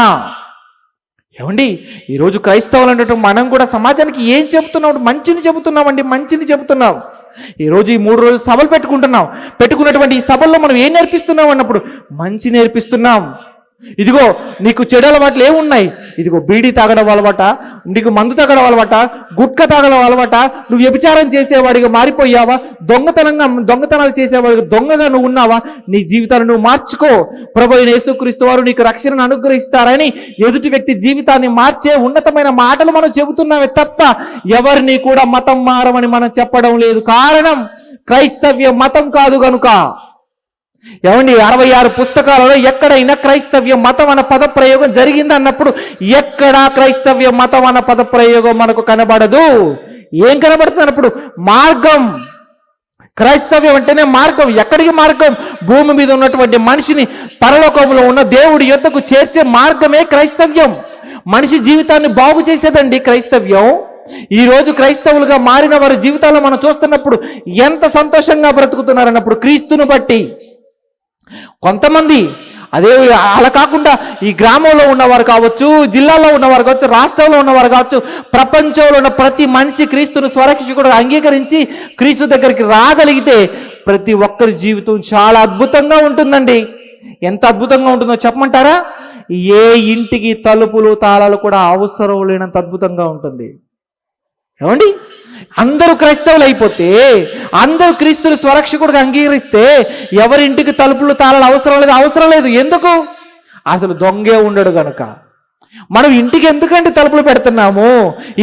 Speaker 2: ఏమండి, ఈరోజు క్రైస్తవులు అంటే మనం కూడా సమాజానికి ఏం చెబుతున్నాం? మంచిని చెబుతున్నామండి, మంచిని చెబుతున్నాం. ఈరోజు ఈ 3 రోజులు సభలు పెట్టుకున్నటువంటి ఈ సభల్లో మనం ఏం నేర్పిస్తున్నాం అన్నప్పుడు మంచి నేర్పిస్తున్నాం. ఇదిగో నీకు చెడు అలవాట్లు ఏమున్నాయి, ఇదిగో బీడీ తాగడం అలవాట, నీకు మందు తాగడం అలవాట, గుట్క తాగడం అలవాట, నువ్వు వ్యభిచారం చేసేవాడిగా మారిపోయావా, దొంగతనాలు చేసేవాడిగా దొంగగా నువ్వు ఉన్నావా, నీ జీవితాన్ని నువ్వు మార్చుకో. ప్రభు అయిన యేసుక్రీస్తు వారు నీకు రక్షణను అనుగ్రహిస్తారని ఎదుటి వ్యక్తి జీవితాన్ని మార్చే ఉన్నతమైన మాటలు మనం చెబుతున్నామే తప్ప ఎవరిని కూడా మతం మారమని మనం చెప్పడం లేదు. కారణం క్రైస్తవ్య మతం కాదు గనుక. ఏమండి, 66 పుస్తకాలలో ఎక్కడైనా క్రైస్తవ్య మతం అన్న పదప్రయోగం జరిగింది అన్నప్పుడు ఎక్కడా క్రైస్తవ్య మతం అన్న పదప్రయోగం మనకు కనబడదు. ఏం కనబడుతుంది అన్నప్పుడు? మార్గం. క్రైస్తవ్యం అంటేనే మార్గం. ఎక్కడికి మార్గం? భూమి మీద ఉన్నటువంటి మనిషిని పరలోకంలో ఉన్న దేవుడి యొద్దకు చేర్చే మార్గమే క్రైస్తవ్యం. మనిషి జీవితాన్ని బాగు చేసేదండి క్రైస్తవ్యం. ఈ రోజు క్రైస్తవులుగా మారిన వారి జీవితాల్లో మనం చూస్తున్నప్పుడు ఎంత సంతోషంగా బ్రతుకుతున్నారన్నప్పుడు క్రీస్తును బట్టి. కొంతమంది అదే అలా కాకుండా ఈ గ్రామంలో ఉన్నవారు కావచ్చు, జిల్లాలో ఉన్నవారు కావచ్చు, రాష్ట్రంలో ఉన్నవారు కావచ్చు, ప్రపంచంలో ఉన్న ప్రతి మనిషి క్రీస్తును స్వరక్షకుడు అంగీకరించి క్రీస్తు దగ్గరికి రాగలిగితే ప్రతి ఒక్కరి జీవితం చాలా అద్భుతంగా ఉంటుందండి. ఎంత అద్భుతంగా ఉంటుందో చెప్పమంటారా? ఏ ఇంటికి తలుపులు తాళాలు కూడా అవసరం లేనంత అద్భుతంగా ఉంటుంది. ఏమండి, అందరూ క్రైస్తవులు అయిపోతే, అందరూ క్రీస్తుని స్వరక్షకుడిగా అంగీకరిస్తే ఎవరింటికి తలుపులు తాళాలు అవసరం లేదు. ఎందుకు? అసలు దొంగే ఉండడు గనుక. మనం ఇంటికి ఎందుకంటే తలుపులు పెడుతున్నాము?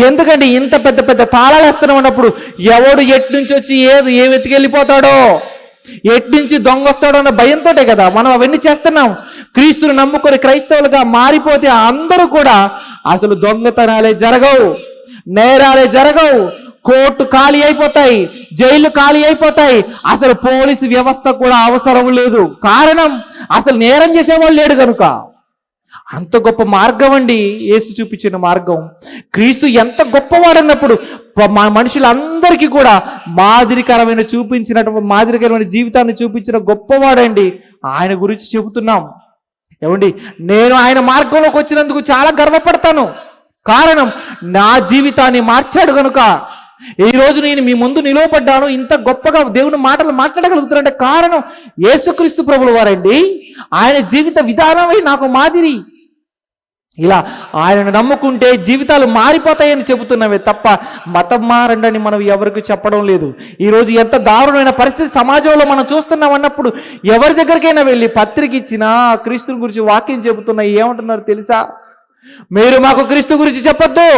Speaker 2: ఎందుకంటే ఇంత పెద్ద పెద్ద తాళాలు వేస్తున్నాం అన్నప్పుడు ఎవడు ఎట్నుంచి వచ్చి ఏమి ఎత్తుకెళ్ళిపోతాడో, ఎట్నుంచి దొంగ వస్తాడో అన్న భయంతోటే కదా మనం అవన్నీ చేస్తున్నాం. క్రీస్తుని నమ్ముకొని క్రైస్తవులుగా మారిపోతే అందరూ కూడా అసలు దొంగతనాలే జరగవు, నేరాలే జరగవు, కోర్టు ఖాళీ అయిపోతాయి, జైలు ఖాళీ అయిపోతాయి, అసలు పోలీసు వ్యవస్థ కూడా అవసరం లేదు. కారణం అసలు నేరం చేసేవాళ్ళు లేడు కనుక. అంత గొప్ప మార్గం అండి యేసు చూపించిన మార్గం. క్రీస్తు ఎంత గొప్పవాడన్నప్పుడు మనుషులందరికీ కూడా మాదిరికరమైన జీవితాన్ని చూపించిన గొప్పవాడండి. ఆయన గురించి చెబుతున్నాం. ఏమండి, నేను ఆయన మార్గంలోకి వచ్చినందుకు చాలా గర్వపడతాను. కారణం నా జీవితాన్ని మార్చాడు కనుక ఈరోజు నేను మీ ముందు నిలవబడ్డాను. ఇంత గొప్పగా దేవుని మాటలు మాట్లాడగలుగుతారంటే కారణం యేసుక్రీస్తు ప్రభుల వారండి. ఆయన జీవిత విధానమై నాకు మాదిరి. ఇలా ఆయనను నమ్ముకుంటే జీవితాలు మారిపోతాయని చెబుతున్నామే తప్ప మతం మారండి అని మనం ఎవరికి చెప్పడం లేదు. ఈరోజు ఎంత దారుణమైన పరిస్థితి సమాజంలో మనం చూస్తున్నాం అన్నప్పుడు ఎవరి దగ్గరికైనా వెళ్ళి పత్రిక ఇచ్చినా క్రీస్తుని గురించి వాక్యం చెబుతున్నా ఏమంటున్నారు తెలుసా? మీరు మాకు క్రీస్తు గురించి చెప్పొద్దు,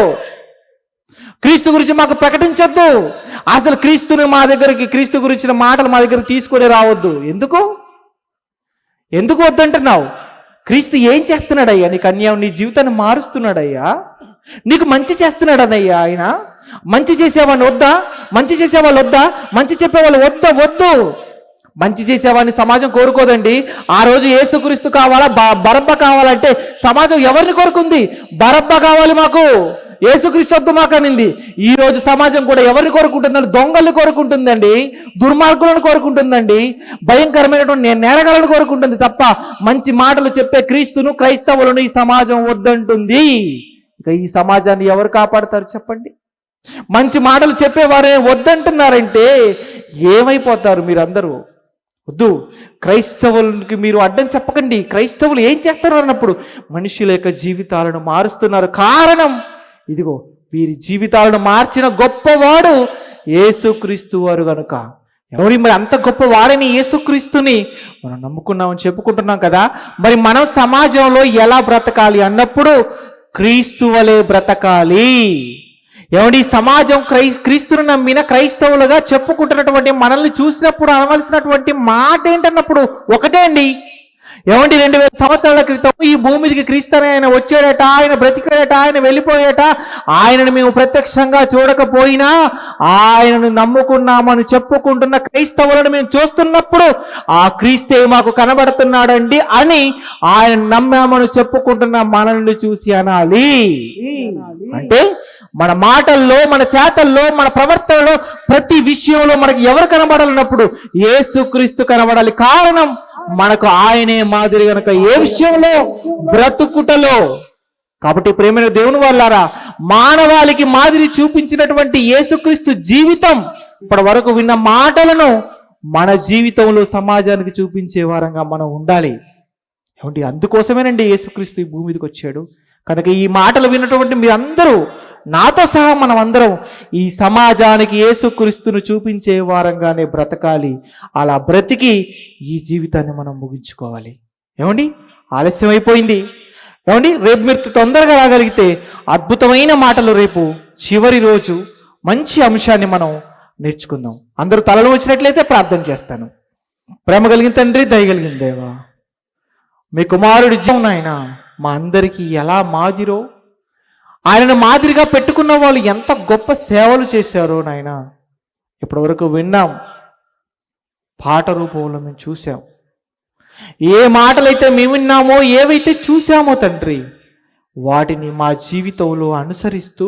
Speaker 2: క్రీస్తు గురించి మాకు ప్రకటించొద్దు, అసలు క్రీస్తు గురించిన మాటలు మా దగ్గర తీసుకొని రావద్దు. ఎందుకు వద్దంటున్నావు? క్రీస్తు ఏం చేస్తున్నాడయ్యా? నీకు అన్యాయం, నీ జీవితాన్ని మారుస్తున్నాడయ్యా, నీకు మంచి చేస్తున్నాడనయ్యా. ఆయన మంచి చేసేవాడిని వద్దా? మంచి చేసేవాళ్ళు వద్దా? మంచి చెప్పేవాళ్ళు వద్దు. మంచి చేసేవాడిని సమాజం కోరుకోదండి. ఆ రోజు యేసుక్రీస్తు కావాలా, బరబ్బ కావాలంటే సమాజం ఎవరిని కోరుకుంది? బరబ్బ కావాలి మాకు, యేసుక్రీస్తు వద్దు మాకు అనింది. ఈ రోజు సమాజం కూడా ఎవరిని కోరుకుంటుందండి? దొంగల్ని కోరుకుంటుందండి, దుర్మార్గులను కోరుకుంటుందండి, భయంకరమైనటువంటి నేరగాలను కోరుకుంటుంది తప్ప మంచి మాటలు చెప్పే క్రీస్తును, క్రైస్తవులను ఈ సమాజం వద్దంటుంది. ఇక ఈ సమాజాన్ని ఎవరు కాపాడతారు చెప్పండి? మంచి మాటలు చెప్పేవారే వద్దంటున్నారంటే ఏమైపోతారు మీరందరూ? వద్దు. క్రైస్తవులకి మీరు అడ్డం చెప్పకండి. క్రైస్తవులు ఏం చేస్తారు అన్నప్పుడు మనుషుల యొక్క జీవితాలను మారుస్తున్నారు. కారణం ఇదిగో వీరి జీవితాలను మార్చిన గొప్పవాడు యేసుక్రీస్తు వారు గనుక. ఎవరి మరి అంత గొప్ప వాడని యేసుక్రీస్తుని మనం నమ్ముకున్నామని చెప్పుకుంటున్నాం కదా. మరి మనం సమాజంలో ఎలా బ్రతకాలి అన్నప్పుడు క్రీస్తు వలె బ్రతకాలి. ఏమండి, సమాజం క్రీస్తును నమ్మిన క్రైస్తవులుగా చెప్పుకుంటున్నటువంటి మనల్ని చూసినప్పుడు అనవలసినటువంటి మాట ఏంటన్నప్పుడు ఒకటే అండి. ఏమండి, 2000 సంవత్సరాల క్రితం ఈ భూమి మీదకి క్రీస్తు అని ఆయన వచ్చాడట, ఆయన బ్రతికాడట, ఆయన వెళ్ళిపోయాట. ఆయనను మేము ప్రత్యక్షంగా చూడకపోయినా ఆయనను నమ్ముకున్నామని చెప్పుకుంటున్న క్రైస్తవులను మేము చూస్తున్నప్పుడు ఆ క్రీస్తే మాకు కనబడుతున్నాడండి అని ఆయన నమ్మామని చెప్పుకుంటున్న మనల్ని చూసి అనాలి. అంటే మన మాటల్లో, మన చేతల్లో, మన ప్రవర్తనలో, ప్రతి విషయంలో మనకి ఎవరు కనబడాలన్నప్పుడు యేసుక్రీస్తు కనబడాలి. కారణం మనకు ఆయనే మాదిరి గనుక ఏ విషయంలో, బ్రతుకుటలో. కాబట్టి ప్రేమైన దేవుని వాళ్ళారా, మానవాళికి మాదిరి చూపించినటువంటి యేసుక్రీస్తు జీవితం, ఇప్పటి వరకు విన్న మాటలను మన జీవితంలో సమాజానికి చూపించే వారంగా మనం ఉండాలి. ఏమంటే అందుకోసమేనండి యేసుక్రీస్తు ఈ భూమి మీదకి వచ్చాడు. కనుక ఈ మాటలు విన్నటువంటి మీరందరూ, నాతో సహా మనం అందరం ఈ సమాజానికి యేసుక్రీస్తును చూపించే వారంగానే బ్రతకాలి. అలా బ్రతికి ఈ జీవితాన్ని మనం ముగించుకోవాలి. ఏమండి, ఆలస్యం అయిపోయింది. ఏమండి, రేపు మీరు తొందరగా రాగలిగితే అద్భుతమైన మాటలు, రేపు చివరి రోజు మంచి అంశాన్ని మనం నేర్చుకుందాం. అందరూ తలలు వచ్చినట్లయితే ప్రార్థన చేస్తాను. ప్రేమ కలిగిన తండ్రి, దయగలిగిన దేవా, మీ కుమారుడి జీవం ఆయన మా అందరికీ ఎలా మాదిరో, ఆయనను మాదిరిగా పెట్టుకున్న వాళ్ళు ఎంత గొప్ప సేవలు చేశారో నాయన ఇప్పటి వరకు విన్నాం. పాట రూపంలో మేము చూసాం. ఏ మాటలైతే మేము విన్నామో, ఏవైతే చూసామో తండ్రి, వాటిని మా జీవితంలో అనుసరిస్తూ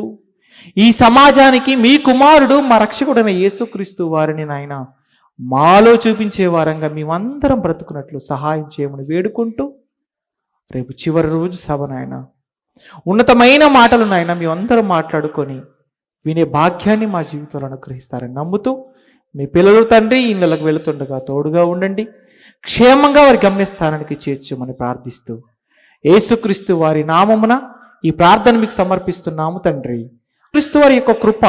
Speaker 2: ఈ సమాజానికి మీ కుమారుడు, మా రక్షకుడైన యేసుక్రీస్తు వారిని నాయన మాలో చూపించే వారంగా మేమందరం బ్రతుకున్నట్లు సహాయం చేయమని వేడుకుంటూ, రేపు చివరి రోజు సభ నాయన ఉన్నతమైన మాటలు నాయన మేమందరం మాట్లాడుకొని వినే భాగ్యాన్ని మా జీవితంలో అనుగ్రహిస్తారని నమ్ముతూ, మీ పిల్లలు తండ్రి ఇళ్ళకు వెళుతుండగా తోడుగా ఉండండి, క్షేమంగా వారి గమ్యస్థానానికి చేర్చమని ప్రార్థిస్తూ, యేసుక్రీస్తు వారి నామమున ఈ ప్రార్థన మీకు సమర్పిస్తున్నాము తండ్రి. క్రీస్తు వారి యొక్క కృప,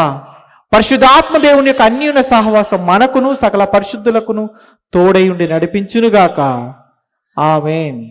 Speaker 2: పరిశుద్ధాత్మ దేవుని యొక్క అన్యోన్య సహవాసం మనకును సకల పరిశుద్ధులకును తోడై ఉండి నడిపించునుగాక. ఆమేన్.